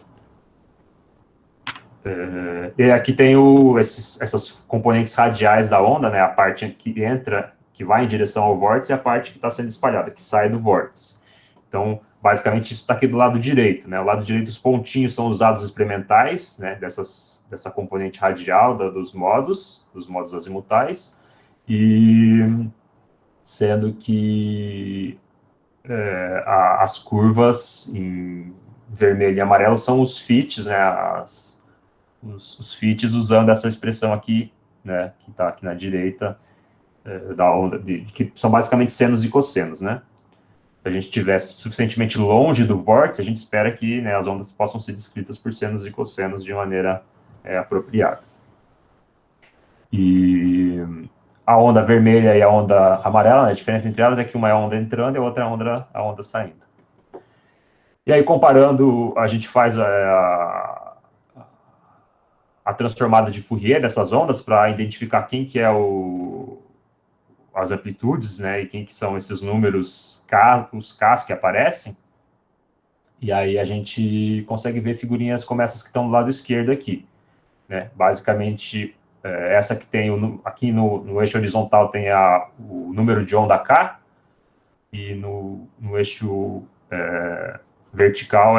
E aqui tem essas componentes radiais da onda, né? A parte que vai em direção ao vórtice, e a parte que está sendo espalhada, que sai do vórtice. Então, basicamente, isso está aqui do lado direito, né? O lado direito, os pontinhos são os dados experimentais, né? Dessa componente radial dos modos azimutais, e sendo que as curvas em vermelho e amarelo são os fits, né? Os fits usando essa expressão aqui, né? Que está aqui na direita da onda, que são basicamente senos e cossenos, né? Se a gente estiver suficientemente longe do vórtice, a gente espera que, né, as ondas possam ser descritas por senos e cossenos de maneira apropriada. E a onda vermelha e a onda amarela, né, a diferença entre elas é que uma é a onda entrando e a outra é a onda saindo. E aí, comparando, a gente faz a transformada de Fourier dessas ondas para identificar quem que é as amplitudes, né, e quem que são esses números os Ks que aparecem, e aí a gente consegue ver figurinhas como essas que estão do lado esquerdo aqui, né, basicamente, essa que tem, aqui no eixo horizontal tem o número de onda K, e no eixo vertical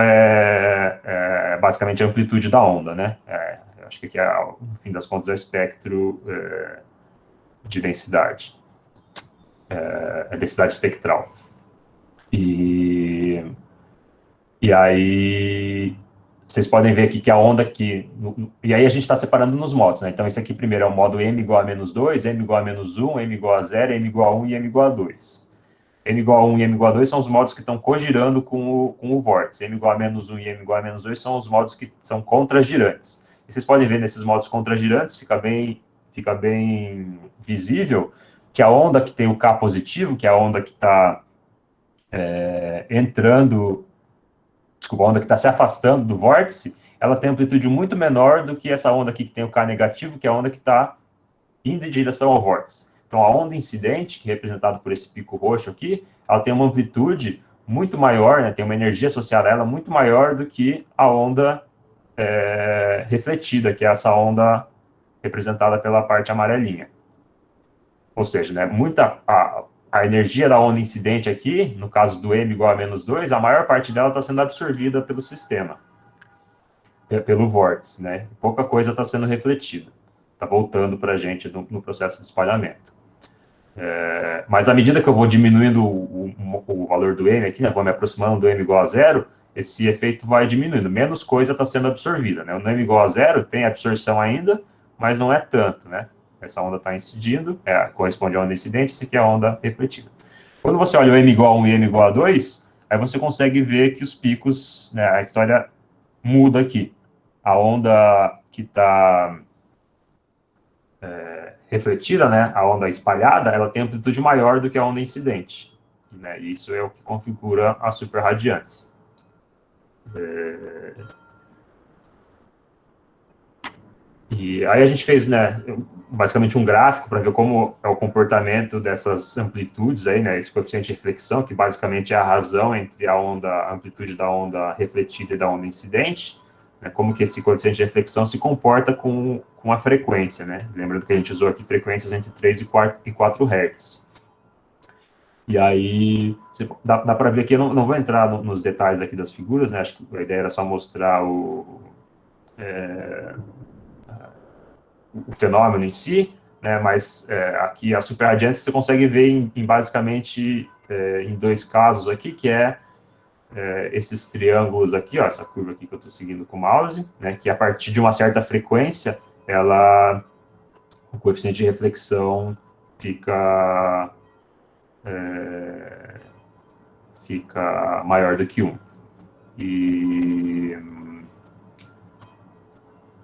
basicamente a amplitude da onda, né, acho que aqui, no fim das contas, é o espectro de densidade. Densidade espectral. E aí, vocês podem ver aqui que a onda aqui... E aí a gente está separando nos modos, né? Então, esse aqui primeiro é o modo M igual a menos 2, M igual a menos 1, M igual a 0, M igual a 1 e M igual a 2. M igual a 1 e M igual a 2 são os modos que estão cogirando com o vórtice. M igual a menos 1 e M igual a menos 2 são os modos que são contragirantes. E vocês podem ver nesses modos contragirantes, fica bem visível que a onda que tem o K positivo, que é a onda que está a onda que está se afastando do vórtice, ela tem amplitude muito menor do que essa onda aqui que tem o K negativo, que é a onda que está indo em direção ao vórtice. Então, a onda incidente, que é representada por esse pico roxo aqui, ela tem uma amplitude muito maior, né, tem uma energia associada a ela muito maior do que a onda refletida, que é essa onda representada pela parte amarelinha. Ou seja, né, a energia da onda incidente aqui, no caso do m igual a -2, a maior parte dela está sendo absorvida pelo sistema, pelo vórtice, né? Pouca coisa está sendo refletida, está voltando para a gente no processo de espalhamento. Mas à medida que eu vou diminuindo o valor do m aqui, né, vou me aproximando do m igual a zero, esse efeito vai diminuindo, menos coisa está sendo absorvida, né? No m igual a zero tem absorção ainda, mas não é tanto, né? Essa onda está incidindo, corresponde à onda incidente, essa aqui é a onda refletida. Quando você olha o m igual a 1 e m igual a 2, aí você consegue ver que os picos, né, a história muda aqui. A onda que está refletida, né, a onda espalhada, ela tem amplitude maior do que a onda incidente, né, e isso é o que configura a superradiância. E aí a gente fez, né, basicamente um gráfico para ver como é o comportamento dessas amplitudes aí, né, esse coeficiente de reflexão, que basicamente é a razão entre a amplitude da onda refletida e da onda incidente, né, como que esse coeficiente de reflexão se comporta com a frequência, né, lembrando que a gente usou aqui frequências entre 3 e 4 Hz. E aí, dá para ver aqui, eu não vou entrar nos detalhes aqui das figuras, né, acho que a ideia era só mostrar o fenômeno em si, né, mas aqui a superradiância você consegue ver basicamente em dois casos aqui, que esses triângulos aqui, ó, essa curva aqui que eu estou seguindo com o mouse, né, que a partir de uma certa frequência, o coeficiente de reflexão fica maior do que 1.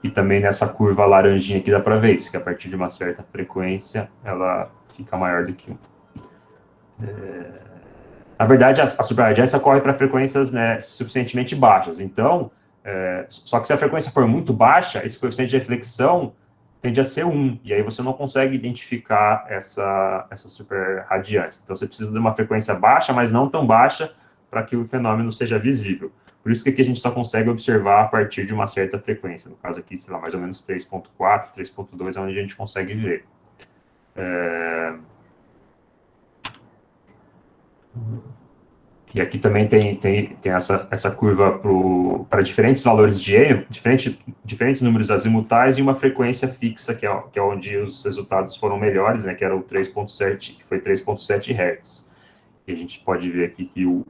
E também nessa curva laranjinha aqui dá para ver isso, que a partir de uma certa frequência ela fica maior do que 1. Na verdade, a superradiância corre para frequências, né, suficientemente baixas. Então, só que se a frequência for muito baixa, esse coeficiente de reflexão tende a ser 1, e aí você não consegue identificar essa superradiância. Então, você precisa de uma frequência baixa, mas não tão baixa, para que o fenômeno seja visível. Por isso que aqui a gente só consegue observar a partir de uma certa frequência. No caso aqui, sei lá, mais ou menos 3.4, 3.2 é onde a gente consegue ver. E aqui também tem essa curva para diferentes valores de E, diferentes números azimutais e uma frequência fixa, que é onde os resultados foram melhores, né, que era o 3.7, que foi 3.7 Hz. E a gente pode ver aqui que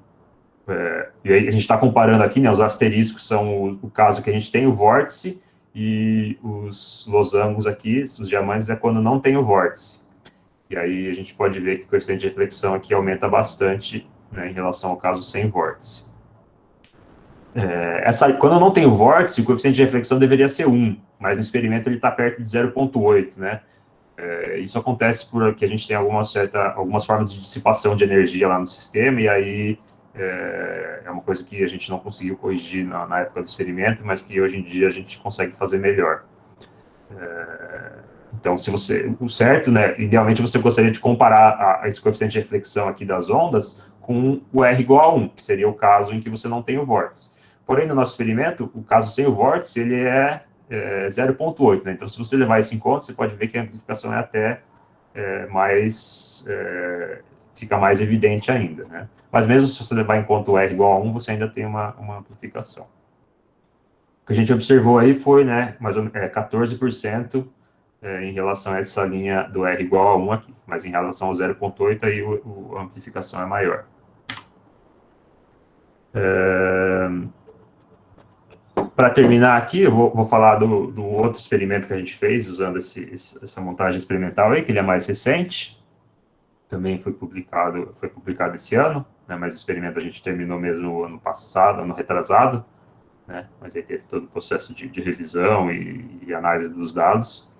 e aí a gente está comparando aqui, né, os asteriscos são o caso que a gente tem o vórtice, e os losangos aqui, os diamantes, é quando não tem o vórtice. E aí a gente pode ver que o coeficiente de reflexão aqui aumenta bastante, né, em relação ao caso sem vórtice. Quando eu não tenho vórtice, o coeficiente de reflexão deveria ser 1, mas no experimento ele está perto de 0.8, né? Isso acontece porque a gente tem algumas formas de dissipação de energia lá no sistema, e aí é uma coisa que a gente não conseguiu corrigir na época do experimento, mas que hoje em dia a gente consegue fazer melhor. Então, o certo, né, idealmente você gostaria de comparar esse coeficiente de reflexão aqui das ondas com o R igual a 1, que seria o caso em que você não tem o vórtice. Porém, no nosso experimento, o caso sem o vórtice, ele é 0.8, né? Então, se você levar isso em conta, você pode ver que a amplificação é até fica mais evidente ainda, né? Mas mesmo se você levar em conta o R igual a 1, você ainda tem uma amplificação. O que a gente observou aí foi, né, mais ou menos 14% em relação a essa linha do R igual a 1 aqui, mas em relação ao 0.8, aí a amplificação é maior. Para terminar aqui, eu vou falar do outro experimento que a gente fez, usando essa montagem experimental aí, que ele é mais recente, também foi publicado esse ano, né, mas o experimento a gente terminou mesmo ano passado, ano retrasado, né, mas aí teve todo o processo de revisão e análise dos dados,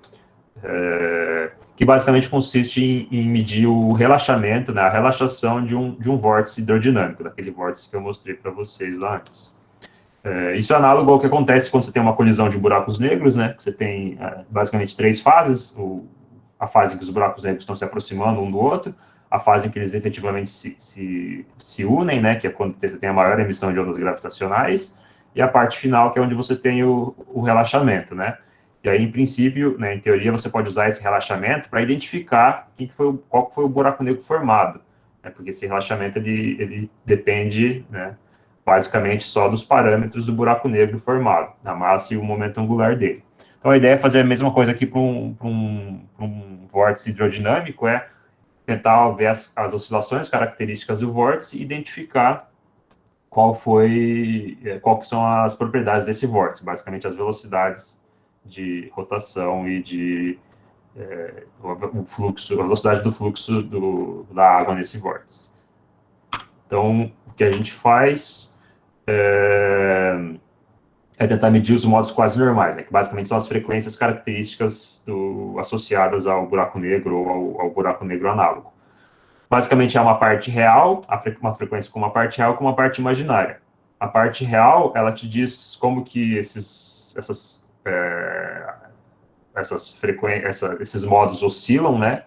que basicamente consiste em medir o relaxamento, né, a relaxação de um vórtice hidrodinâmico, daquele vórtice que eu mostrei para vocês lá antes. Isso é análogo ao que acontece quando você tem uma colisão de buracos negros, né, que você tem basicamente 3 fases, a fase em que os buracos negros estão se aproximando um do outro, a fase em que eles efetivamente se unem, né, que é quando você tem a maior emissão de ondas gravitacionais, e a parte final, que é onde você tem o relaxamento, né? E aí, em princípio, né, em teoria, você pode usar esse relaxamento para identificar qual foi o buraco negro formado, né? Porque esse relaxamento, ele depende, né, basicamente só dos parâmetros do buraco negro formado, da massa e o momento angular dele. Então, a ideia é fazer a mesma coisa aqui para um vórtice hidrodinâmico, é tentar ver as oscilações características do vórtice e identificar qual que são as propriedades desse vórtice, basicamente as velocidades de rotação e o fluxo, a velocidade do fluxo da água nesse vórtice. Então, o que a gente faz é tentar medir os modos quase normais, né, que basicamente são as frequências características associadas ao buraco negro ou ao buraco negro análogo. Basicamente é uma parte real, uma frequência com uma parte real com uma parte imaginária. A parte real, ela te diz como que esses modos oscilam, né,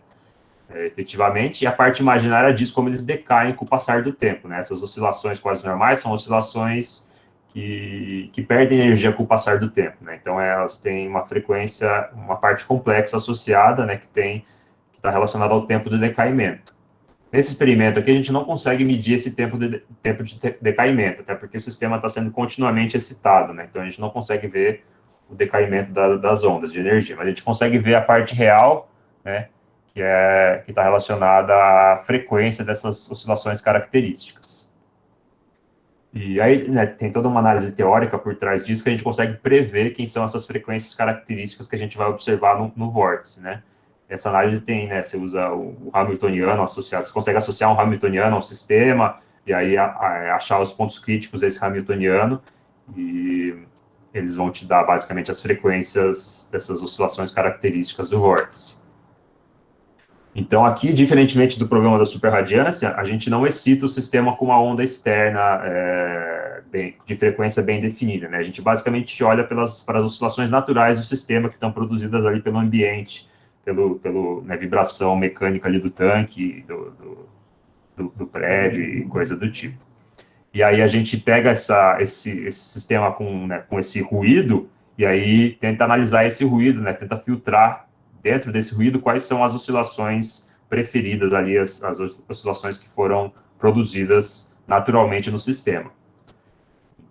efetivamente, e a parte imaginária diz como eles decaem com o passar do tempo, né. Essas oscilações quase normais são oscilações que perdem energia com o passar do tempo, né. Então, elas têm uma frequência, uma parte complexa associada, né, que está relacionada ao tempo do decaimento. Nesse experimento aqui, a gente não consegue medir esse tempo de decaimento, até porque o sistema está sendo continuamente excitado, né? Então, a gente não consegue ver o decaimento das ondas de energia, mas a gente consegue ver a parte real, né, que está relacionada à frequência dessas oscilações características. E aí, né, tem toda uma análise teórica por trás disso que a gente consegue prever quem são essas frequências características que a gente vai observar no vórtice, né? Essa análise tem, né, você usa o Hamiltoniano associado, você consegue associar um Hamiltoniano ao sistema, e aí achar os pontos críticos desse Hamiltoniano, e eles vão te dar, basicamente, as frequências dessas oscilações características do vórtice. Então, aqui, diferentemente do problema da superradiância, a gente não excita o sistema com uma onda externa de frequência bem definida, né? A gente, basicamente, olha para as oscilações naturais do sistema que estão produzidas ali pelo ambiente, né, vibração mecânica ali do tanque, do prédio e coisa do tipo. E aí a gente pega esse sistema com esse ruído e aí tenta analisar esse ruído, né, tenta filtrar dentro desse ruído quais são as oscilações preferidas ali, as oscilações que foram produzidas naturalmente no sistema.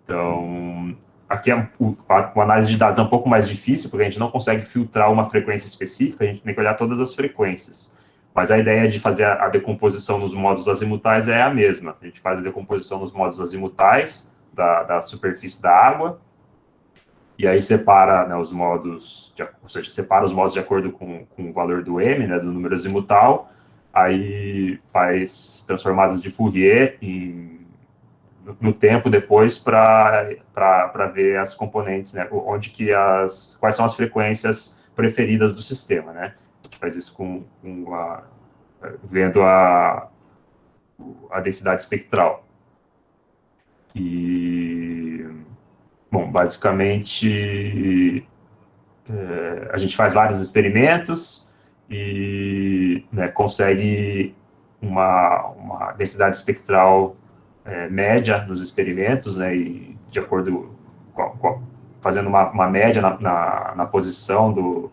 Então, aqui a análise de dados é um pouco mais difícil, porque a gente não consegue filtrar uma frequência específica, a gente tem que olhar todas as frequências. Mas a ideia de fazer a decomposição nos modos azimutais é a mesma. A gente faz a decomposição nos modos azimutais da superfície da água, e aí separa, né, os modos, ou seja, separa os modos de acordo com o valor do M, né, do número azimutal, aí faz transformadas de Fourier no tempo depois para ver as componentes, né, quais são as frequências preferidas do sistema, né? A gente faz isso vendo a densidade espectral. E, bom, basicamente, a gente faz vários experimentos e, né, consegue uma densidade espectral média nos experimentos, né, e de acordo fazendo uma média na posição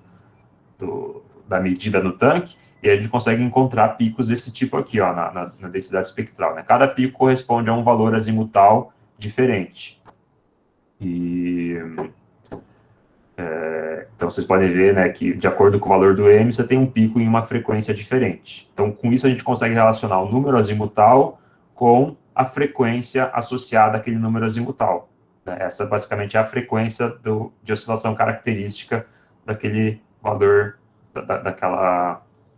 da medida no tanque, e a gente consegue encontrar picos desse tipo aqui, ó, na densidade espectral, né? Cada pico corresponde a um valor azimutal diferente. E então vocês podem ver, né, que de acordo com o valor do M, você tem um pico em uma frequência diferente. Então, com isso a gente consegue relacionar o número azimutal com a frequência associada àquele número azimutal. Essa basicamente é a frequência de oscilação característica daquele valor,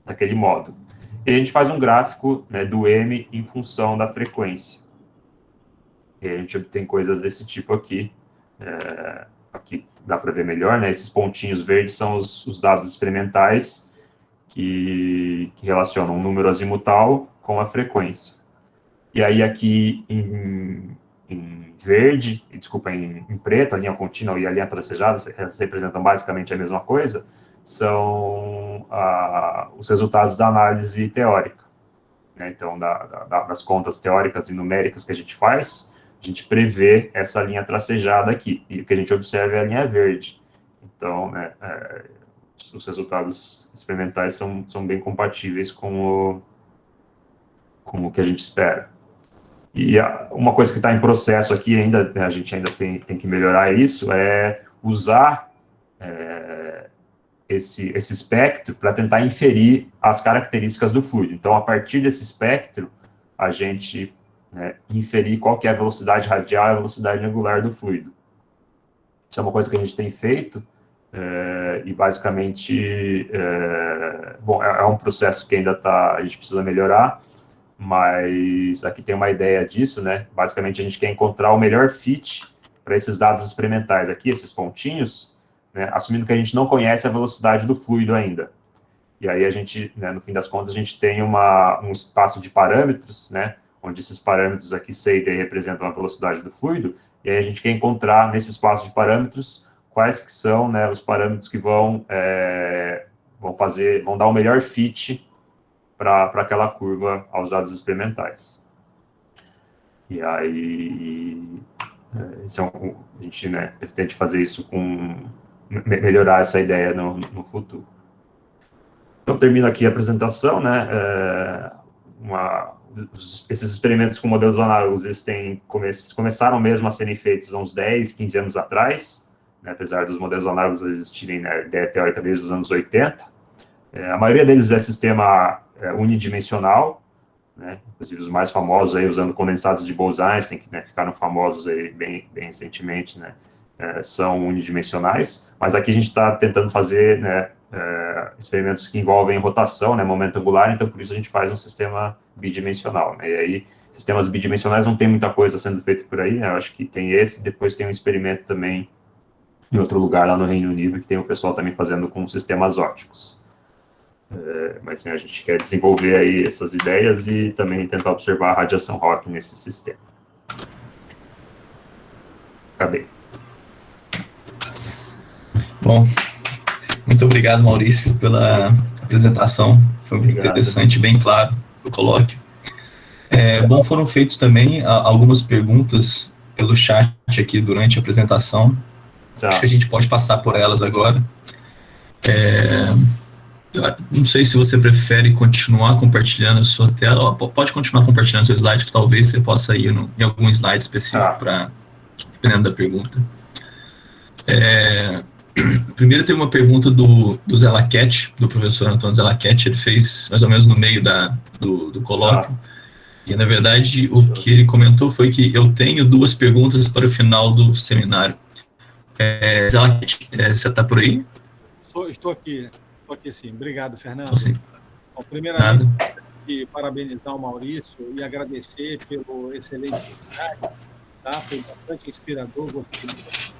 daquele modo. E a gente faz um gráfico, né, do M em função da frequência. E a gente obtém coisas desse tipo aqui. Aqui dá para ver melhor, né? Esses pontinhos verdes são os dados experimentais que relacionam o número azimutal com a frequência. E aí aqui em verde, desculpa, em preto, a linha contínua e a linha tracejada, elas representam basicamente a mesma coisa, são os resultados da análise teórica, né? Então, das contas teóricas e numéricas que a gente faz, a gente prevê essa linha tracejada aqui, e o que a gente observa é a linha verde. Então, né, os resultados experimentais são bem compatíveis com o que a gente espera. E uma coisa que está em processo aqui ainda, a gente ainda tem que melhorar isso, é usar esse espectro para tentar inferir as características do fluido. Então, a partir desse espectro, a gente inferir qual que é a velocidade radial e a velocidade angular do fluido. Isso é uma coisa que a gente tem feito, e basicamente, bom, é um processo que ainda a gente precisa melhorar, mas aqui tem uma ideia disso, né? Basicamente, a gente quer encontrar o melhor fit para esses dados experimentais aqui, esses pontinhos, né? Assumindo que a gente não conhece a velocidade do fluido ainda. E aí a gente, né, no fim das contas, a gente tem um espaço de parâmetros, né? Onde esses parâmetros aqui, C e D, representam a velocidade do fluido, e aí a gente quer encontrar, nesse espaço de parâmetros, quais que são, né, os parâmetros que vão dar o melhor fit para aquela curva aos dados experimentais. E aí, a gente, né, pretende fazer isso melhorar essa ideia no futuro. Então, termino aqui a apresentação, né, esses experimentos com modelos análogos, eles começaram mesmo a serem feitos há uns 10, 15 anos atrás, né, apesar dos modelos análogos existirem, né, ideia teórica desde os anos 80. A maioria deles é sistema unidimensional, né, inclusive os mais famosos aí usando condensados de Bose-Einstein, que, né, ficaram famosos aí bem recentemente, né, são unidimensionais, mas aqui a gente está tentando fazer, né, experimentos que envolvem rotação, né, momento angular, então por isso a gente faz um sistema bidimensional, né, e aí sistemas bidimensionais não tem muita coisa sendo feita por aí, né, eu acho que tem esse, depois tem um experimento também em outro lugar lá no Reino Unido, que tem o pessoal também fazendo com sistemas ópticos. Mas assim, a gente quer desenvolver aí essas ideias e também tentar observar a radiação Hawking nesse sistema. Acabei. Bom, muito obrigado, Maurício, pela apresentação. Foi muito interessante, bem claro o colóquio. Bom, foram feitas também algumas perguntas pelo chat aqui durante a apresentação. Acho que a gente pode passar por elas agora. Não sei se você prefere continuar compartilhando a sua tela. Pode continuar compartilhando o seu slide, que talvez você possa ir em algum slide específico, dependendo da pergunta. Primeiro tem uma pergunta do Zé Laquette, do professor Antônio Zé Laquette. Ele fez mais ou menos no meio do colóquio. E, na verdade, o que ele comentou foi que eu tenho 2 perguntas para o final do seminário. Zé Laquette, você está por aí? Estou aqui sim. Obrigado, Fernando. Bom, primeiramente, parabenizar o Maurício e agradecer pelo excelente seminário. Tá? Foi bastante inspirador, gostei muito.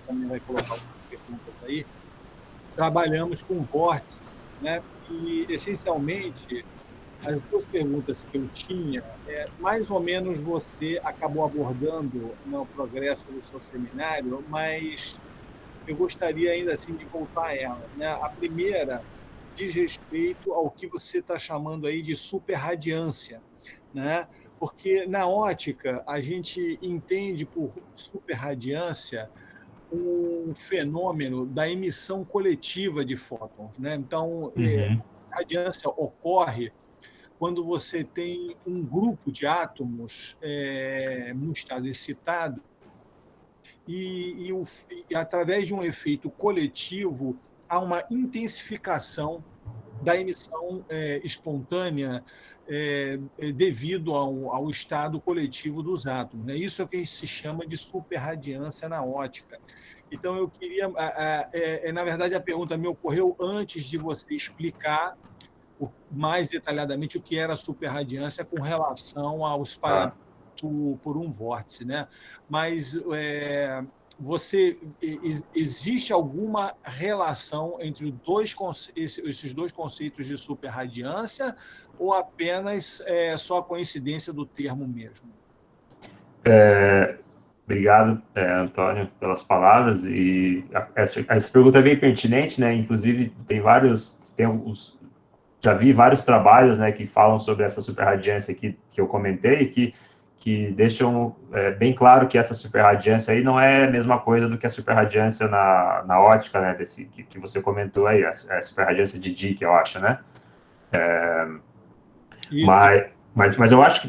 Também vai colocar algumas perguntas aí. Trabalhamos com vórtices, né? E, essencialmente, as 2 perguntas que eu tinha, mais ou menos você acabou abordando no progresso do seu seminário, mas eu gostaria ainda assim de voltar a ela, né? A primeira diz respeito ao que você está chamando aí de superradiância, né? Porque na ótica a gente entende por superradiância um fenômeno da emissão coletiva de fótons, né? Então, a radiância ocorre quando você tem um grupo de átomos num estado excitado e através de um efeito coletivo há uma intensificação da emissão espontânea devido ao estado coletivo dos átomos, né? Isso é o que se chama de superradiância na ótica. Então, eu queria... na verdade, a pergunta me ocorreu antes de você explicar mais detalhadamente o que era a superradiância com relação ao espalhamento por um vórtice, né? Mas existe alguma relação entre esses 2 conceitos de superradiância ou apenas só a coincidência do termo mesmo? Obrigado, Antônio, pelas palavras. E essa pergunta é bem pertinente, né? Inclusive, tem já vi vários trabalhos, né, que falam sobre essa superradiância que eu comentei, que deixam bem claro que essa superradiância aí não é a mesma coisa do que a superradiância na ótica, né, que você comentou aí, a superradiância de Dicke, eu acho, né? Mas eu acho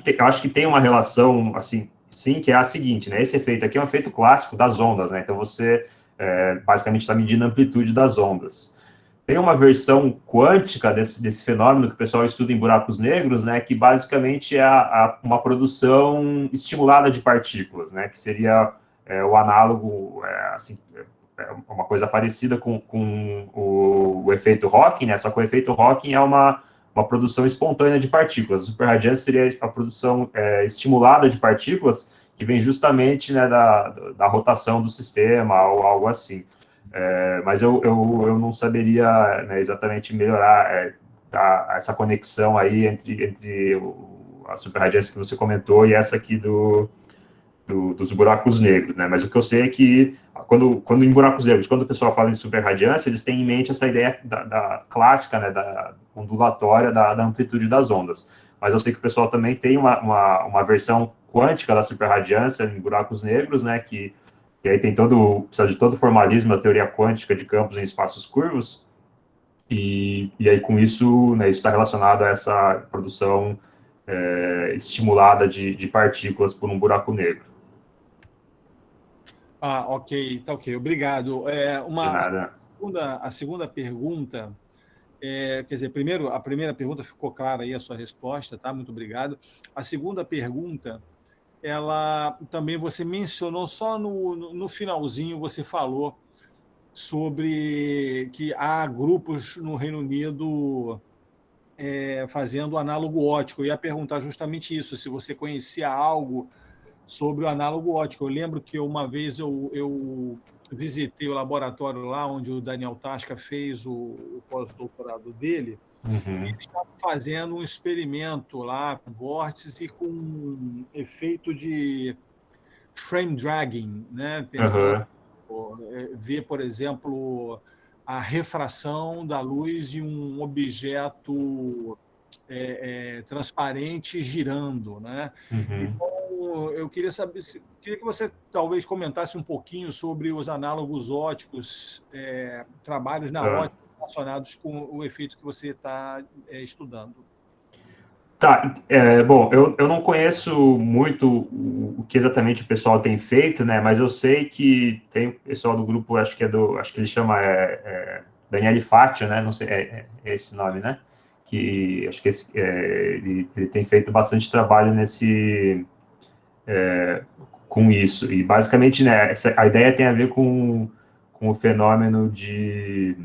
que tem uma relação, assim, sim, que é a seguinte, né? Esse efeito aqui é um efeito clássico das ondas, né? Então você basicamente está medindo a amplitude das ondas. Tem uma versão quântica desse fenômeno que o pessoal estuda em buracos negros, né? Que basicamente é uma produção estimulada de partículas, né? Que seria o análogo, assim, uma coisa parecida com o efeito Hawking, né? Só que o efeito Hawking é uma produção espontânea de partículas. A superradiância seria a produção estimulada de partículas que vem justamente, né, da rotação do sistema ou algo assim. Mas eu não saberia, né, exatamente melhorar essa conexão aí entre a superradiância que você comentou e essa aqui dos buracos negros, né? Mas o que eu sei é que quando em buracos negros, quando o pessoal fala em superradiância, eles têm em mente essa ideia da clássica, né, da ondulatória da amplitude das ondas. Mas eu sei que o pessoal também tem uma versão quântica da superradiância em buracos negros, né, que aí precisa de todo o formalismo da teoria quântica de campos em espaços curvos, e aí com isso, né, isso está relacionado a essa produção estimulada de partículas por um buraco negro. Ok, tá ok, obrigado. A segunda pergunta, quer dizer, primeiro, a primeira pergunta ficou clara aí a sua resposta, tá? Muito obrigado. A segunda pergunta, ela também você mencionou só no finalzinho, você falou sobre que há grupos no Reino Unido fazendo análogo óptico. Eu ia perguntar justamente isso, se você conhecia algo sobre o análogo óptico. Eu lembro que uma vez eu visitei o laboratório lá onde o Daniel Tasca fez o pós-doutorado dele. Uhum. Eles estavam fazendo um experimento lá com vórtices e com efeito de frame dragging, né? Tentando ver, por exemplo, a refração da luz de um objeto transparente girando, né? Uhum. Então, eu queria que você talvez comentasse um pouquinho sobre os análogos ópticos, trabalhos na ótica relacionados com o efeito que você está estudando. Tá, bom, eu não conheço muito o que exatamente o pessoal tem feito, né? Mas eu sei que tem o pessoal do grupo, acho que ele chama Daniele Faccio, né? Não sei, é esse nome, né? Que acho que ele tem feito bastante trabalho com isso. E basicamente, né? A ideia tem a ver com o fenômeno de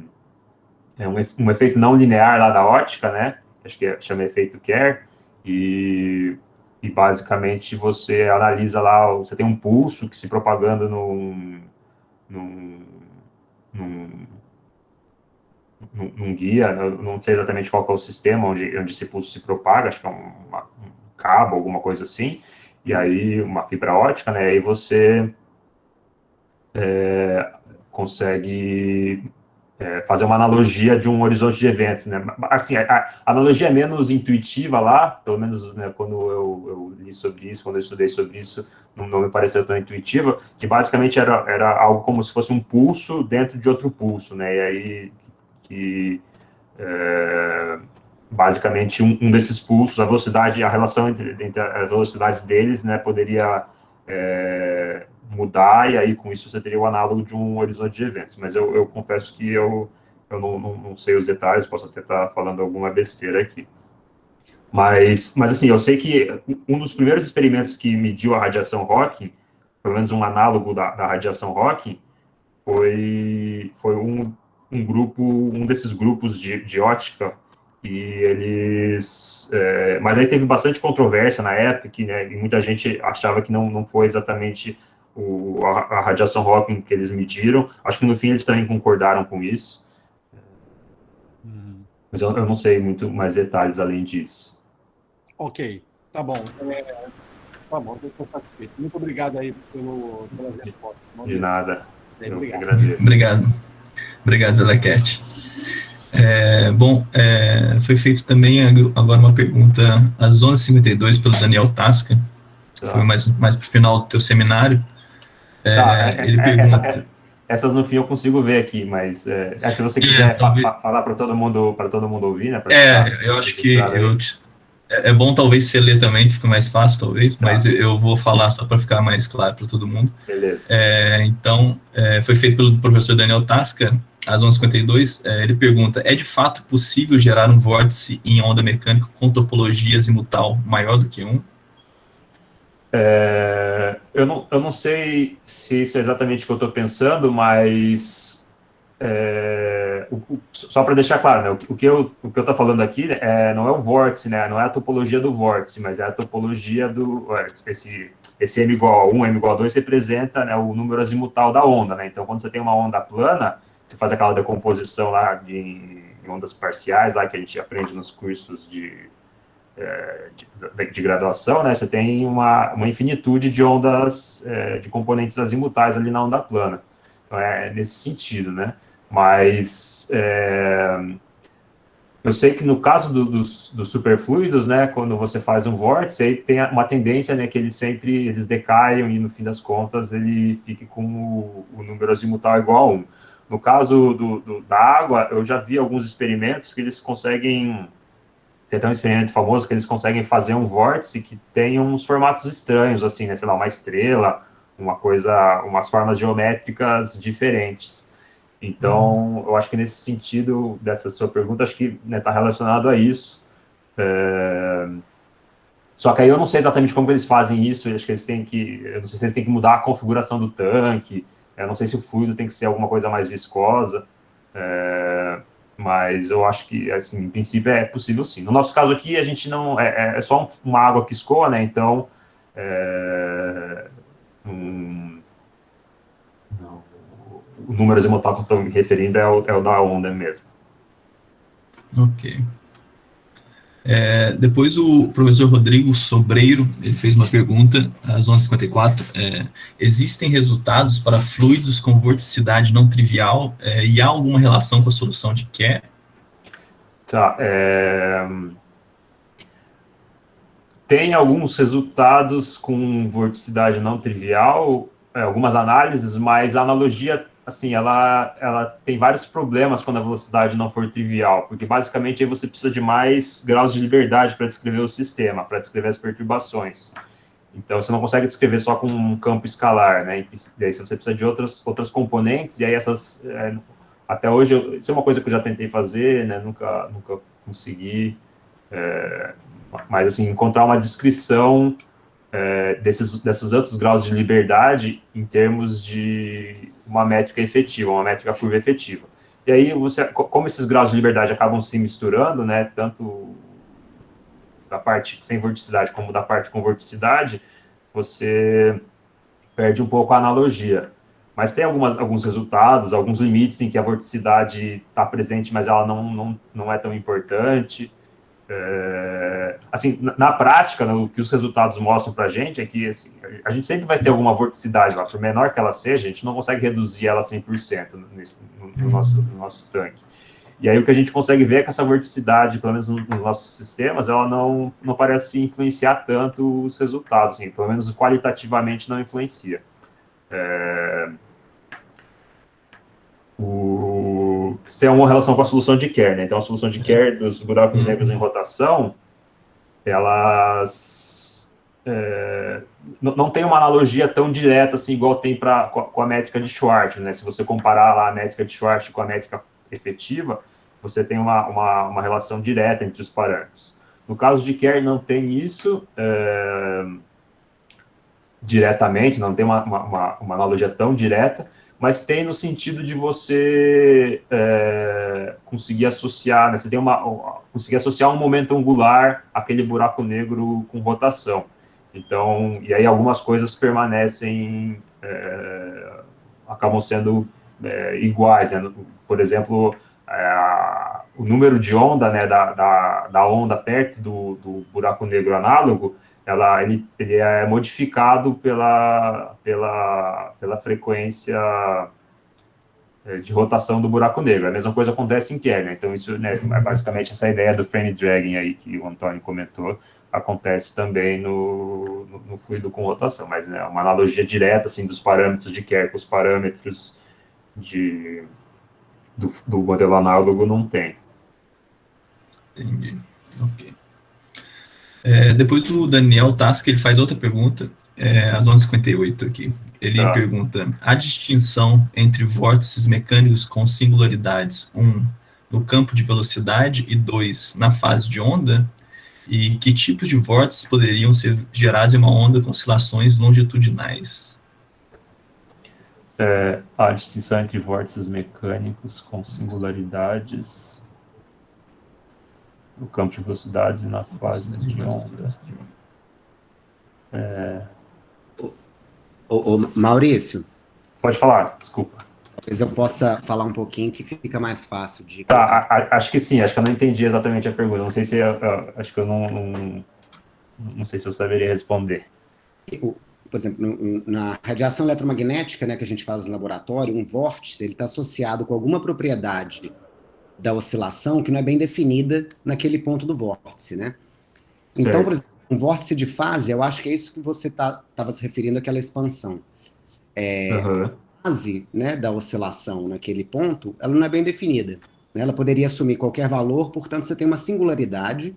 um efeito não linear lá da ótica, né? Acho que chama efeito Kerr. E basicamente você analisa lá, você tem um pulso que se propagando num guia, eu não sei exatamente qual que é o sistema onde esse pulso se propaga, acho que é um cabo, alguma coisa assim, e aí uma fibra ótica, né, aí você consegue fazer uma analogia de um horizonte de eventos, né? Assim, a analogia é menos intuitiva lá, pelo menos, né, quando eu li sobre isso, quando eu estudei sobre isso, não me pareceu tão intuitiva, que basicamente era algo como se fosse um pulso dentro de outro pulso, né? E aí basicamente um desses pulsos, a velocidade, a relação entre as velocidades deles, né, poderia mudar, e aí com isso você teria o análogo de um horizonte de eventos. Mas eu confesso que eu não sei os detalhes, posso até estar falando alguma besteira aqui. Mas assim, eu sei que um dos primeiros experimentos que mediu a radiação Hawking, pelo menos um análogo da radiação Hawking, foi um desses grupos de ótica, e eles... mas aí teve bastante controvérsia na época, né, e muita gente achava que não foi exatamente a radiação Hawking que eles mediram. Acho que no fim eles também concordaram com isso. Mas eu não sei muito mais detalhes além disso. Ok, tá bom. Tá bom, estou satisfeito. Muito obrigado aí pela resposta. De nada. Eu obrigado. agradeço. Obrigado, Zé Lequete. Foi feito também agora uma pergunta às 11h52 pelo Daniel Tasca, que foi Tá. mais para o final do teu seminário. Tá, Ele pergunta... essas no fim eu consigo ver aqui, mas se você quiser talvez, falar para todo mundo ouvir, né, para ficar eu acho que registrado aí. é bom talvez você ler também, que fica mais fácil talvez, mas Tá, eu vou falar só para ficar mais claro para todo mundo. beleza. Então, foi feito pelo professor Daniel Tasca, às 11h52, ele pergunta, é de fato possível gerar um vórtice em onda mecânica com topologia azimutal maior do que 1? Eu não sei se isso é exatamente o que eu estou pensando, mas só para deixar claro, né, o que eu estou falando aqui não é o vórtice, né, não é a topologia do vórtice, mas é a topologia do... Esse m igual a 1, m igual a 2 representa, né, o número azimutal da onda. Né, então, quando você tem uma onda plana, você faz aquela decomposição lá de ondas parciais, lá que a gente aprende nos cursos de graduação, né, você tem uma infinitude de ondas, de componentes azimutais ali na onda plana. Então, é nesse sentido, né? Mas eu sei que no caso dos superfluidos, né, quando você faz um vórtice, aí tem uma tendência, né, que eles decaiam e no fim das contas ele fique com o número azimutal igual a 1. No caso da água, eu já vi alguns experimentos que eles conseguem... Tem até um experimento famoso que eles conseguem fazer um vórtice que tem uns formatos estranhos, assim, né? Sei lá, uma estrela, umas formas geométricas diferentes. Então, eu acho que nesse sentido, dessa sua pergunta, acho que está relacionado a isso. Só que aí eu não sei exatamente como eles fazem isso, eu acho que eu não sei se eles têm que mudar a configuração do tanque, eu não sei se o fluido tem que ser alguma coisa mais viscosa, mas eu acho que, assim, em princípio é possível sim. No nosso caso aqui, a gente não... É só uma água que escoa, né? Então, o número azimutal que eu estou me referindo é o da onda mesmo. Ok. Depois o professor Rodrigo Sobreiro, ele fez uma pergunta às 11h54. Existem resultados para fluidos com vorticidade não trivial e há alguma relação com a solução de Kerr? Tá, tem alguns resultados com vorticidade não trivial, algumas análises, mas a analogia, assim, ela tem vários problemas quando a velocidade não for trivial, porque basicamente aí você precisa de mais graus de liberdade para descrever o sistema, para descrever as perturbações. Então, você não consegue descrever só com um campo escalar, né? E aí você precisa de outras componentes, e aí essas... até hoje, isso é uma coisa que eu já tentei fazer, né? Nunca consegui... mas, assim, encontrar uma descrição desses outros graus de liberdade em termos de uma métrica efetiva, uma métrica curva efetiva. E aí, como esses graus de liberdade acabam se misturando, né, tanto da parte sem vorticidade como da parte com vorticidade, você perde um pouco a analogia. Mas tem alguns resultados, alguns limites em que a vorticidade está presente, mas ela não é tão importante. Assim, na prática, né, o que os resultados mostram para a gente é que assim, a gente sempre vai ter alguma vorticidade lá, por menor que ela seja, a gente não consegue reduzir ela 100% no nosso tanque. E aí o que a gente consegue ver é que essa vorticidade, pelo menos nos nossos sistemas, ela não parece influenciar tanto os resultados, assim, pelo menos qualitativamente não influencia. Isso é uma relação com a solução de Kerr, né? Então, a solução de Kerr dos buracos negros em rotação, elas não tem uma analogia tão direta assim, igual tem com a métrica de Schwartz, né? Se você comparar lá a métrica de Schwartz com a métrica efetiva, você tem uma relação direta entre os parâmetros. No caso de Kerr, não tem isso diretamente, não tem uma analogia tão direta, mas tem no sentido de você conseguir associar, né? Você tem conseguir associar um momento angular àquele buraco negro com rotação. Então, e aí algumas coisas permanecem, acabam sendo iguais, né? Por exemplo, o número de onda, né, da onda perto do buraco negro análogo, ele é modificado pela frequência de rotação do buraco negro. A mesma coisa acontece em Kerr, né? Então, isso, né, é basicamente essa ideia do frame dragging aí que o Antônio comentou, acontece também no fluido com rotação, mas né, uma analogia direta assim, dos parâmetros de Kerr com os parâmetros do modelo análogo não tem. Entendi. Ok. Depois o Daniel Task, ele faz outra pergunta, às 11h58 aqui. Ele pergunta, a distinção entre vórtices mecânicos com singularidades, no campo de velocidade e 2, na fase de onda, e que tipos de vórtices poderiam ser gerados em uma onda com oscilações longitudinais? A distinção entre vórtices mecânicos com singularidades no campo de velocidades e na fase de onda. Maurício. Pode falar, desculpa. Talvez eu possa falar um pouquinho que fica mais fácil de... Acho que sim, acho que eu não entendi exatamente a pergunta. Não sei se acho que eu não sei se eu saberia responder. Por exemplo, na radiação eletromagnética, né, que a gente faz no laboratório, um vórtice ele está associado com alguma propriedade da oscilação que não é bem definida naquele ponto do vórtice, né? Certo. Então, por exemplo, um vórtice de fase, eu acho que é isso que você estava se referindo àquela expansão. A fase, né, da oscilação naquele ponto, ela não é bem definida, né? Ela poderia assumir qualquer valor, portanto, você tem uma singularidade.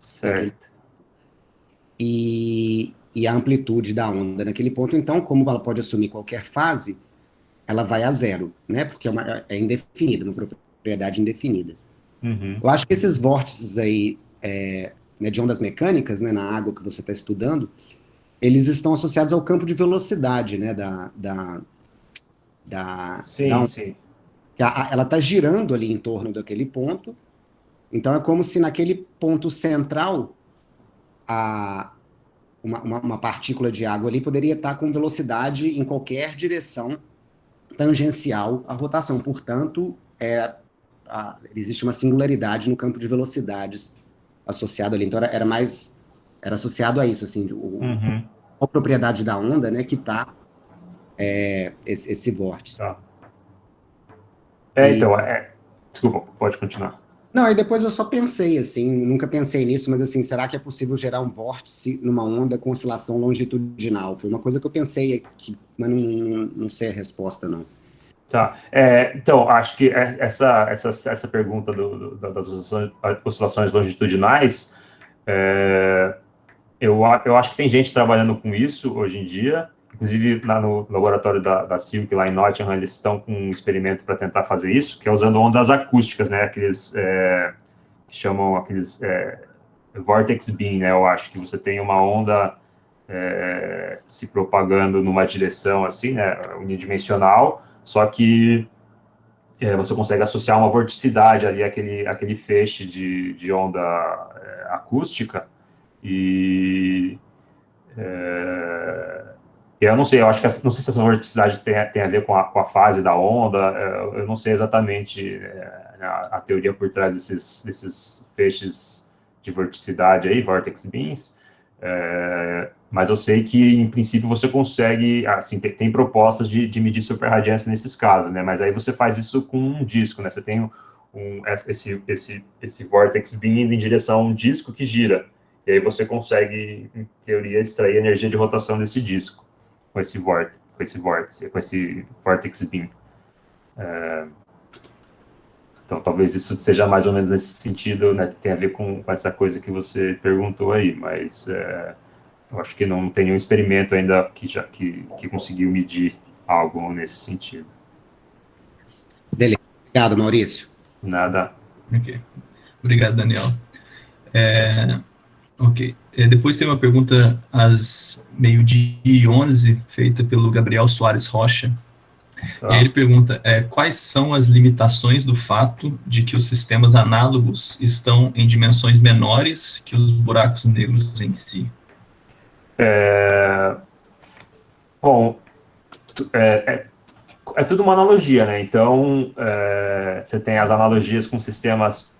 Certo. E a amplitude da onda naquele ponto, então, como ela pode assumir qualquer fase, ela vai a zero, né? Porque é indefinida, uma propriedade indefinida. Uhum. Eu acho que esses vórtices aí, né, de ondas mecânicas, né, na água que você está estudando, eles estão associados ao campo de velocidade, né, sim, sim. Ela está girando ali em torno daquele ponto, então é como se naquele ponto central uma partícula de água ali poderia estar com velocidade em qualquer direção tangencial à rotação. Portanto, existe uma singularidade no campo de velocidades associado ali. Então, era associado a isso, assim, a propriedade da onda, né, que está esse vórtice. Tá. Desculpa, pode continuar. Não, e depois eu só pensei, assim, nunca pensei nisso, mas assim, será que é possível gerar um vórtice numa onda com oscilação longitudinal? Foi uma coisa que eu pensei aqui, mas não sei a resposta, não. Tá. Então, acho que essa pergunta das oscilações longitudinais, eu acho que tem gente trabalhando com isso hoje em dia. Inclusive, no laboratório da Silk, lá em Nottingham, eles estão com um experimento para tentar fazer isso, que é usando ondas acústicas, né? Aqueles chamam aqueles vortex beam, né? Eu acho que você tem uma onda se propagando numa direção assim, né? Unidimensional, só que você consegue associar uma vorticidade ali àquele feixe de onda acústica e eu não sei, eu acho que não sei se essa vorticidade tem a ver com a fase da onda, eu não sei exatamente a teoria por trás desses feixes de vorticidade aí, vortex beams, mas eu sei que, em princípio, você consegue, assim, tem propostas de medir superradiância nesses casos, né, mas aí você faz isso com um disco, né, você tem esse vortex beam indo em direção a um disco que gira, e aí você consegue, em teoria, extrair a energia de rotação desse disco. Com esse vortex beam. Então, talvez isso seja mais ou menos nesse sentido, né, que tem a ver com essa coisa que você perguntou aí, mas eu acho que não tem nenhum experimento ainda que conseguiu medir algo nesse sentido. Beleza. Obrigado, Maurício. Nada. Ok. Obrigado, Daniel. Ok. Depois tem uma pergunta às 12h11, feita pelo Gabriel Soares Rocha. E aí ele pergunta, quais são as limitações do fato de que os sistemas análogos estão em dimensões menores que os buracos negros em si? Bom, é tudo uma analogia, né? Então, você tem as analogias com sistemas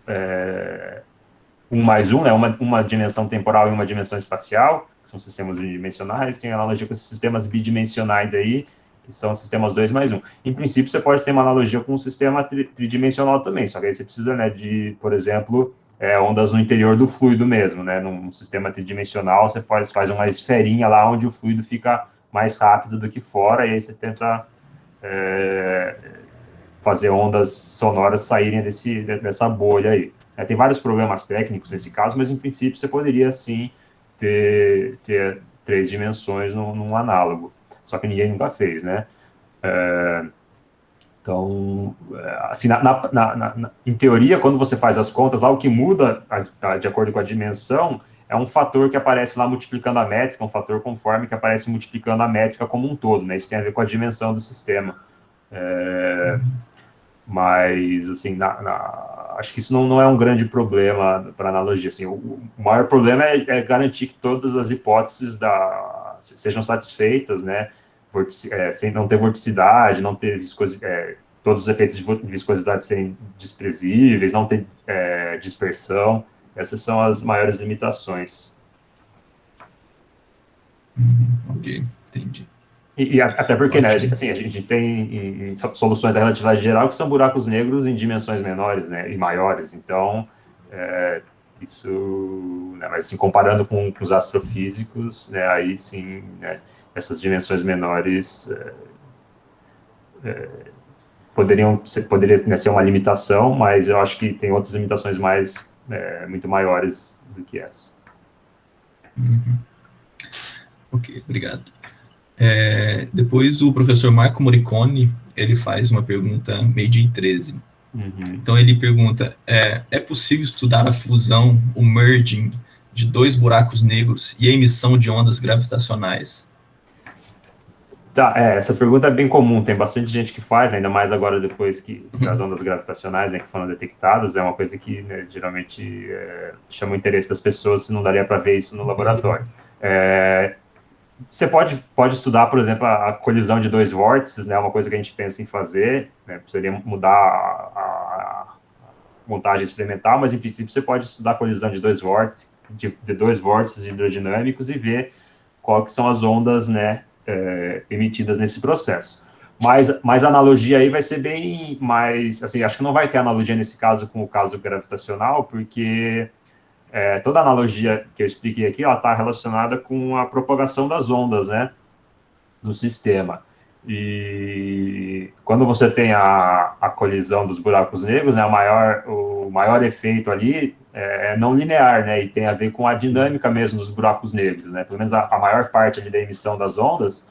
1+1, né? Uma dimensão temporal e uma dimensão espacial, que são sistemas unidimensionais. Tem analogia com esses sistemas bidimensionais aí, que são sistemas 2+1. Em princípio, você pode ter uma analogia com um sistema tridimensional também, só que aí você precisa, né, de, por exemplo, ondas no interior do fluido mesmo, né? Num sistema tridimensional, você faz uma esferinha lá onde o fluido fica mais rápido do que fora, e aí você tenta fazer ondas sonoras saírem dessa bolha aí. Tem vários problemas técnicos nesse caso, mas em princípio você poderia, sim, ter 3 dimensões num análogo, só que ninguém nunca fez, né? Então, assim, em teoria, quando você faz as contas, lá o que muda, de acordo com a dimensão, é um fator que aparece lá multiplicando a métrica, um fator conforme que aparece multiplicando a métrica como um todo, né? Isso tem a ver com a dimensão do sistema. Mas, assim, acho que isso não é um grande problema para analogia. Assim, o maior problema é garantir que todas as hipóteses sejam satisfeitas, né? Sem não ter vorticidade, não ter todos os efeitos de viscosidade serem desprezíveis, não ter dispersão. Essas são as maiores limitações. Ok, entendi. E até porque, né, assim, a gente tem soluções da relatividade geral que são buracos negros em dimensões menores, né, e maiores. Então, isso, né, mas assim, comparando com os astrofísicos, né, aí sim, né, essas dimensões menores poderia, né, ser uma limitação, mas eu acho que tem outras limitações muito maiores do que essa. Ok, obrigado. Depois o professor Marco Morricone, ele faz uma pergunta meio-dia 13. Então ele pergunta, é possível estudar a fusão, o merging, de 2 buracos negros e a emissão de ondas gravitacionais? Tá, essa pergunta é bem comum, tem bastante gente que faz, ainda mais agora depois que as ondas gravitacionais, né, que foram detectadas, é uma coisa que, né, geralmente chama o interesse das pessoas, se não daria para ver isso no laboratório. Você pode estudar, por exemplo, a colisão de 2 vórtices, né, uma coisa que a gente pensa em fazer, né, precisaria mudar a montagem experimental, mas em princípio você pode estudar a colisão de 2 vórtices, de 2 vórtices hidrodinâmicos e ver qual que são as ondas, né, emitidas nesse processo. Mas a analogia aí vai ser bem mais, assim, acho que não vai ter analogia nesse caso com o caso gravitacional, porque toda analogia que eu expliquei aqui, ela está relacionada com a propagação das ondas, né, no sistema. E quando você tem a colisão dos buracos negros, né, o maior efeito ali é não linear, né, e tem a ver com a dinâmica mesmo dos buracos negros, né, pelo menos a maior parte ali da emissão das ondas,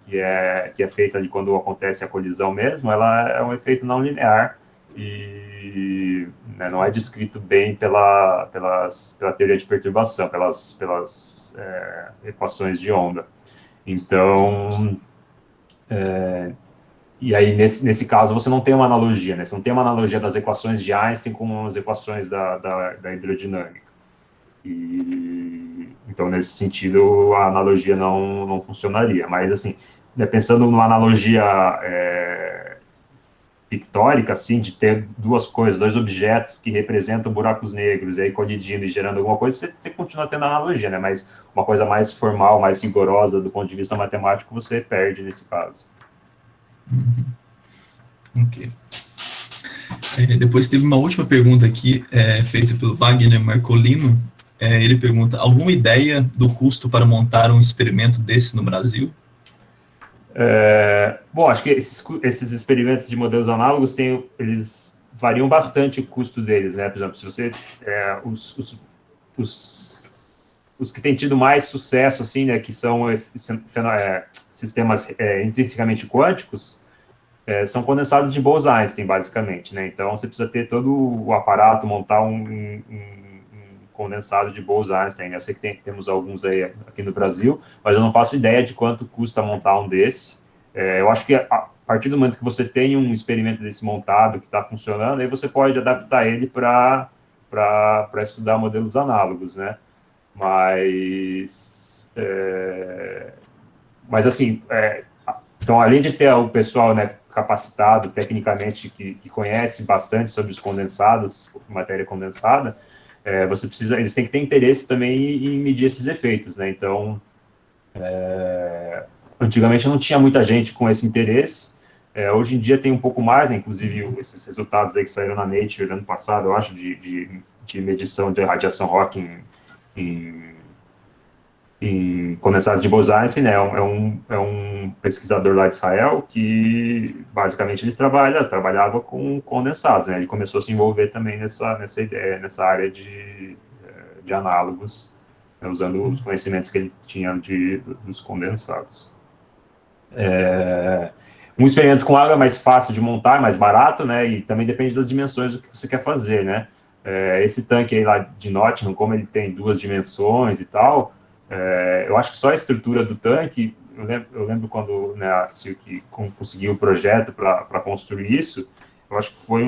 que é feita ali quando acontece a colisão mesmo, ela é um efeito não linear, e né, não é descrito bem pela teoria de perturbação, pelas equações de onda. Então, e aí nesse caso você não tem uma analogia, né? Você não tem uma analogia das equações de Einstein com as equações da hidrodinâmica. Então, nesse sentido, a analogia não funcionaria. Mas, assim, né, pensando numa analogia pictórica, assim, de ter 2 coisas, 2 objetos que representam buracos negros, e aí colidindo e gerando alguma coisa, você continua tendo analogia, né? Mas uma coisa mais formal, mais rigorosa do ponto de vista matemático, você perde nesse caso. Ok. Depois teve uma última pergunta aqui, feita pelo Wagner Marcolino. Ele pergunta, alguma ideia do custo para montar um experimento desse no Brasil? Bom, acho que esses experimentos de modelos análogos eles variam bastante o custo deles, né? Por exemplo, se você os que têm tido mais sucesso, assim, né, que são sistemas intrinsecamente quânticos, são condensados de Bose-Einstein, basicamente, né? Então você precisa ter todo o aparato, montar um condensado de Bose-Einstein. Eu sei que temos alguns aí aqui no Brasil, mas eu não faço ideia de quanto custa montar um desse. Eu acho que a partir do momento que você tem um experimento desse montado que está funcionando, aí você pode adaptar ele para estudar modelos análogos, né? Mas assim, então, além de ter o pessoal, né, capacitado tecnicamente, que conhece bastante sobre os condensados, matéria condensada, eles têm que ter interesse também em medir esses efeitos, né? Então, Antigamente não tinha muita gente com esse interesse, hoje em dia tem um pouco mais, né? Inclusive esses resultados aí que saíram na Nature ano passado, eu acho, de medição de radiação Rock em condensados de Bose-Einstein, né? É um pesquisador lá de Israel que, basicamente, ele trabalhava com condensados, né? Ele começou a se envolver também nessa ideia, nessa área de análogos, né? Usando os conhecimentos que ele tinha dos condensados. Um experimento com água é mais fácil de montar, é mais barato, né? E também depende das dimensões do que você quer fazer, né? Esse tanque aí lá de Nottingham, como ele tem 2 dimensões e tal, eu acho que só a estrutura do tanque, eu lembro quando, né, a Silk conseguiu o projeto para construir isso, eu acho que foi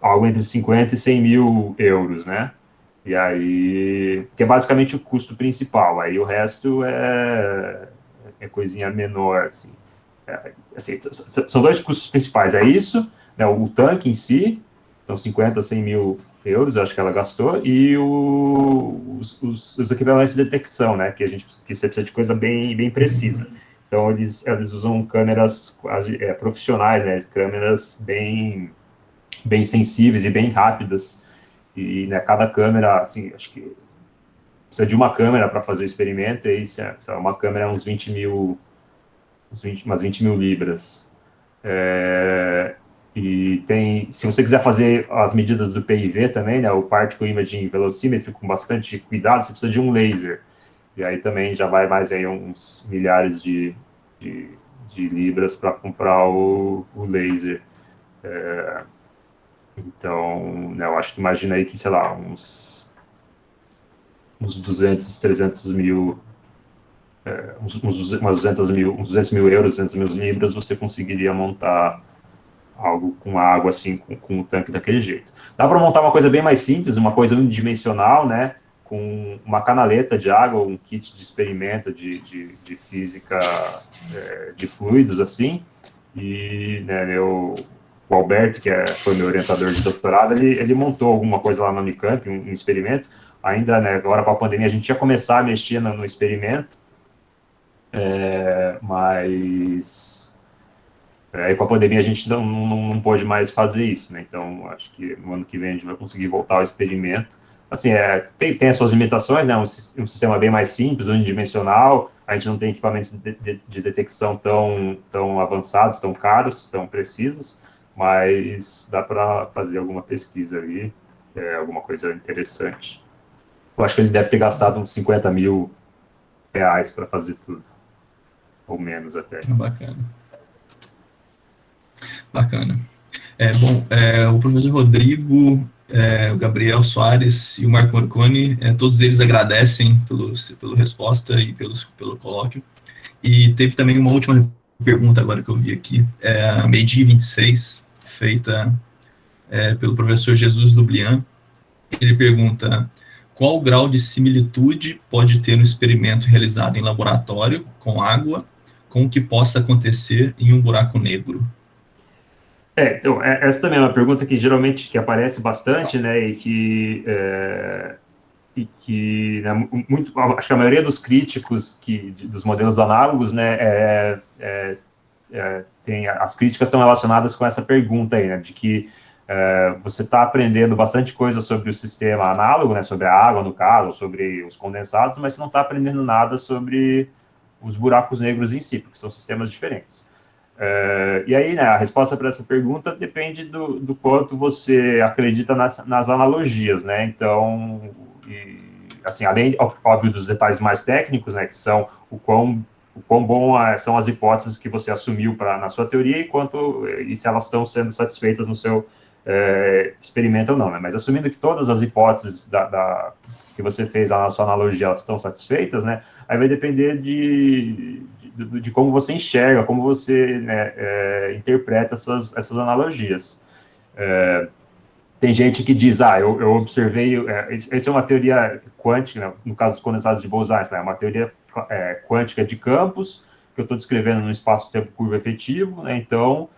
algo entre 50 e 100 mil euros, né? E aí, que é basicamente o custo principal, aí o resto é coisinha menor, assim. Assim, são 2 custos principais, é isso, né, o tanque em si, então 50, 100 mil euros, acho que ela gastou, e os equipamentos de detecção, né, que você precisa de coisa bem precisa. Então, eles usam câmeras quase profissionais, né, câmeras bem sensíveis e bem rápidas, e né, cada câmera, assim, acho que precisa de uma câmera para fazer o experimento, e aí, uma câmera é uns 20 mil, umas 20 mil libras. E se você quiser fazer as medidas do PIV também, né, o Particle Imaging Velocimetry, com bastante cuidado, você precisa de um laser. E aí também já vai mais aí uns milhares de libras para comprar o laser. Então, né, eu acho que imagina aí que, sei lá, uns 200, 300 mil, uns 200 mil euros, 200 mil libras, você conseguiria montar algo com água, assim, com o tanque daquele jeito. Dá para montar uma coisa bem mais simples, uma coisa unidimensional, né, com uma canaleta de água, um kit de experimento de física de fluidos, assim, e né, o Alberto, que foi meu orientador de doutorado, ele montou alguma coisa lá na Unicamp, um experimento, ainda, né, agora com a pandemia, a gente ia começar a mexer no experimento, mas aí com a pandemia a gente não pôde mais fazer isso, né? Então acho que no ano que vem a gente vai conseguir voltar ao experimento. Assim, tem as suas limitações, né? Um sistema bem mais simples, unidimensional, a gente não tem equipamentos de detecção tão avançados, tão caros, tão precisos, mas dá para fazer alguma pesquisa ali, alguma coisa interessante. Eu acho que ele deve ter gastado uns 50 mil reais para fazer tudo, ou menos até. Bacana. Bacana. Bom, o professor Rodrigo, o Gabriel Soares e o Marco Morcone, todos eles agradecem pela resposta e pelo colóquio. E teve também uma última pergunta agora que eu vi aqui, a MEDI 26, feita pelo professor Jesus Dublian. Ele pergunta: qual o grau de similitude pode ter um experimento realizado em laboratório com água com o que possa acontecer em um buraco negro? Então, essa também é uma pergunta que geralmente aparece bastante, né, e que né, acho que a maioria dos críticos dos modelos análogos, né, as críticas estão relacionadas com essa pergunta aí, né, de que você está aprendendo bastante coisa sobre o sistema análogo, né, sobre a água, no caso, sobre os condensados, mas você não está aprendendo nada sobre os buracos negros em si, porque são sistemas diferentes. E aí, né, a resposta para essa pergunta depende do quanto você acredita nas analogias, né? Então, assim, além, óbvio, dos detalhes mais técnicos, né, que são o quão bom são as hipóteses que você assumiu na sua teoria e se elas estão sendo satisfeitas no seu experimento ou não, né? Mas assumindo que todas as hipóteses que você fez na sua analogia elas estão satisfeitas, né? Aí vai depender de como você enxerga, como você, né, interpreta essas analogias. Tem gente que diz, eu observei, isso é uma teoria quântica, né, no caso dos condensados de Bose-Einstein, é uma teoria quântica de campos, que eu estou descrevendo no espaço-tempo curvo efetivo, né, então,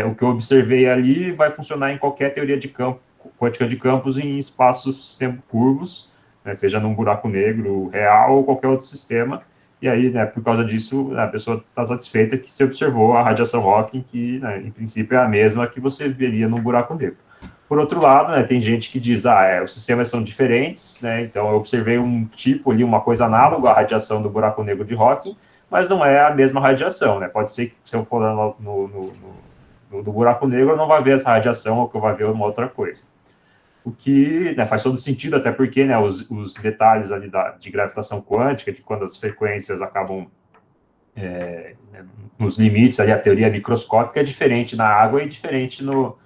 o que eu observei ali vai funcionar em qualquer teoria de campo, quântica de campos em espaços-tempo curvos, né, seja num buraco negro real ou qualquer outro sistema, e aí, né, por causa disso, a pessoa está satisfeita que se observou a radiação Hawking, que, né, em princípio, é a mesma que você veria num buraco negro. Por outro lado, né, tem gente que diz, os sistemas são diferentes, né, então eu observei um tipo ali, uma coisa análoga à radiação do buraco negro de Hawking, mas não é a mesma radiação, né, pode ser que se eu for lá no buraco negro, eu não vai ver essa radiação, ou que eu vai ver uma outra coisa. O que, né, faz todo sentido, até porque, né, os detalhes ali de gravitação quântica, de quando as frequências acabam nos limites, ali a teoria microscópica é diferente na água e diferente no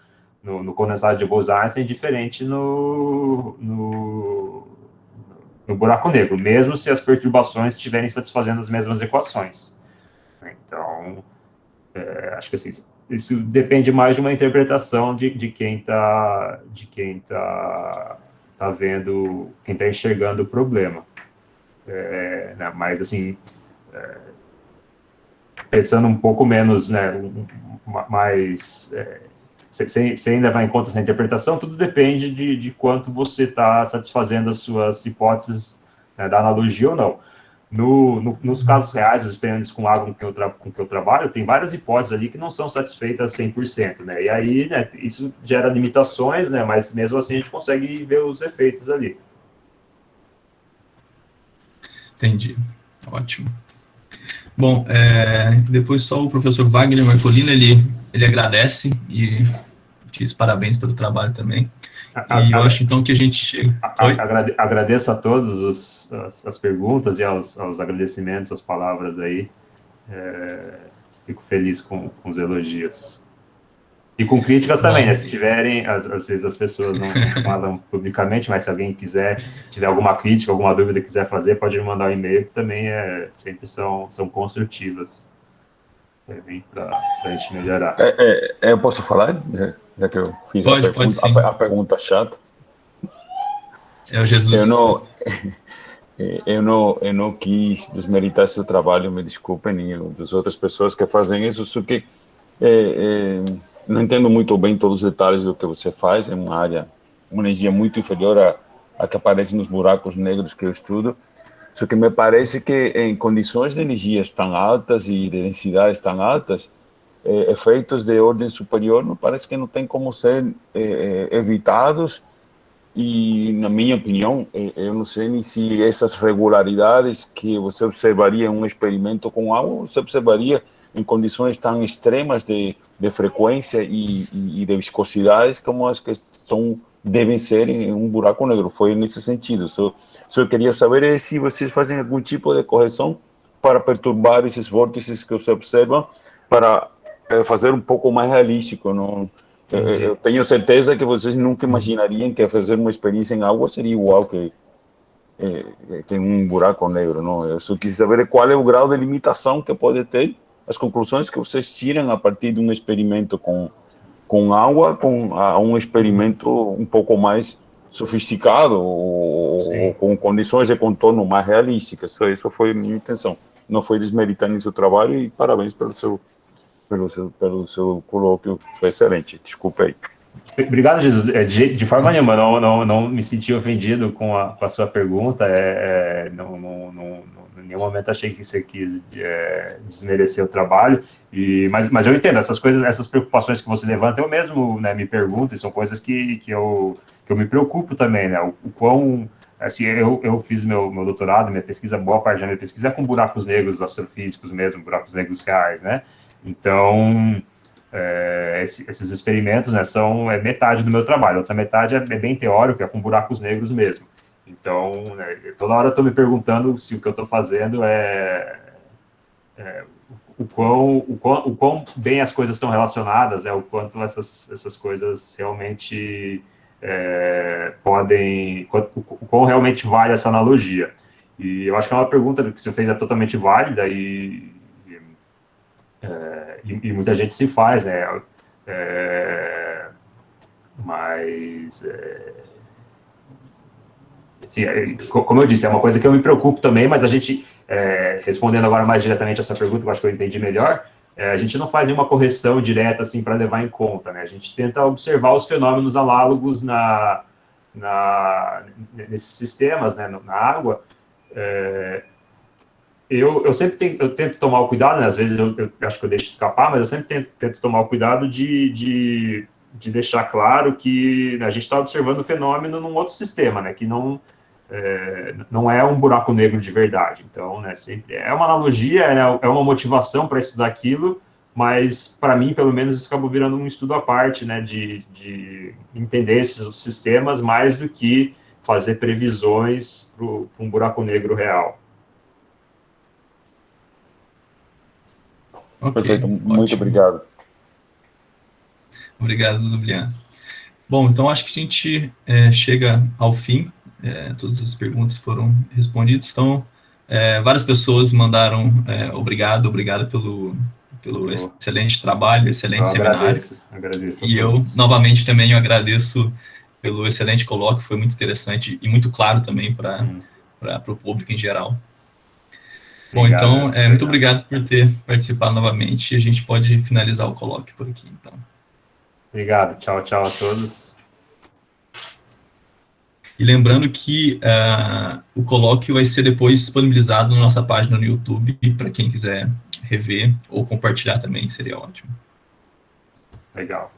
condensado de Bose-Einstein, diferente no buraco negro, mesmo se as perturbações estiverem satisfazendo as mesmas equações. Então, acho que assim, isso depende mais de uma interpretação de quem está vendo, quem está enxergando o problema. Né, mas, assim, pensando um pouco menos, né, mais... sem levar em conta essa interpretação, tudo depende de quanto você está satisfazendo as suas hipóteses, né, da analogia ou não. Nos casos reais, os experimentos com água com que eu trabalho, tem várias hipóteses ali que não são satisfeitas 100%, né? E aí, né, isso gera limitações, né, mas mesmo assim a gente consegue ver os efeitos ali. Entendi. Ótimo. Bom, depois só o professor Wagner Marcolino, ele agradece e diz parabéns pelo trabalho também. E eu acho, então, que a gente chega... Agradeço a todos as perguntas e aos agradecimentos, as palavras aí. Fico feliz com os elogios. E com críticas também, né? Se tiverem, às vezes as pessoas não falam publicamente, mas se alguém tiver alguma crítica, alguma dúvida, quiser fazer, pode me mandar um e-mail, que também sempre são construtivas. Para a gente melhorar. Eu posso falar? Já que eu fiz a pergunta chata. É o Jesus. Eu não quis desmeritar seu trabalho, me desculpem, e das outras pessoas que fazem isso, só que não entendo muito bem todos os detalhes do que você faz, é uma energia muito inferior à que aparece nos buracos negros que eu estudo, só que me parece que em condições de energias tão altas e de densidades tão altas, efeitos de ordem superior me parece que não tem como ser evitados. E, na minha opinião, eu não sei nem se essas regularidades que você observaria em um experimento com água, você observaria em condições tão extremas de frequência e de viscosidades como as que devem ser em um buraco negro. Foi nesse sentido. Só eu queria saber se vocês fazem algum tipo de correção para perturbar esses vórtices que você observa, para fazer um pouco mais realístico, não? Eu tenho certeza que vocês nunca imaginariam que fazer uma experiência em água seria igual que em um buraco negro, não? Eu só quis saber qual é o grau de limitação que pode ter, as conclusões que vocês tiram a partir de um experimento com água, a um experimento um pouco mais sofisticado ou com condições de contorno mais realísticas. Isso foi a minha intenção. Não foi desmeritar em seu trabalho, e parabéns pelo seu colóquio, foi excelente. Desculpa aí. Obrigado, Jesus. De forma nenhuma, não me senti ofendido com a sua pergunta. Em nenhum momento achei que você quis desmerecer o trabalho. Mas eu entendo essas coisas, essas preocupações que você levanta. Eu mesmo, né, me pergunto, e são coisas que eu me preocupo também, né? O quão... Assim, eu fiz meu doutorado, minha pesquisa, boa parte da minha pesquisa é com buracos negros astrofísicos mesmo, buracos negros reais, né? Então, esses experimentos, né, são metade do meu trabalho. Outra metade é bem teórico, é com buracos negros mesmo. Então, né, toda hora eu estou me perguntando se o que eu estou fazendo o quão bem as coisas estão relacionadas, o quanto essas coisas realmente o quão realmente vale essa analogia. E eu acho que é uma pergunta que você fez totalmente válida e muita gente se faz, né? Mas, assim, como eu disse, é uma coisa que eu me preocupo também, mas a gente, respondendo agora mais diretamente a essa pergunta, eu acho que eu entendi melhor, a gente não faz nenhuma correção direta, assim, para levar em conta, né? A gente tenta observar os fenômenos análogos nesses sistemas, né, na água, eu sempre tento tomar o cuidado, né, às vezes eu acho que eu deixo escapar, mas eu sempre tento tomar o cuidado de deixar claro que, né, a gente está observando o fenômeno num outro sistema, né, que não é um buraco negro de verdade. Então, né, sempre é uma analogia, é uma motivação para estudar aquilo, mas, para mim, pelo menos, isso acabou virando um estudo à parte, né, de entender esses sistemas mais do que fazer previsões para um buraco negro real. Ok, Perfeito, muito ótimo. obrigado. Obrigado, Lublian. Bom, então acho que a gente chega ao fim. Todas as perguntas foram respondidas. Então, várias pessoas mandaram obrigado pelo excelente trabalho, excelente seminário. Agradeço e eu, novamente, também agradeço pelo excelente colóquio, foi muito interessante e muito claro também para o público em geral. Bom, então, muito obrigado por ter participado novamente, e a gente pode finalizar o colóquio por aqui, então. Obrigado, tchau, tchau a todos. E lembrando que o colóquio vai ser depois disponibilizado na nossa página no YouTube, para quem quiser rever ou compartilhar também, seria ótimo. Legal.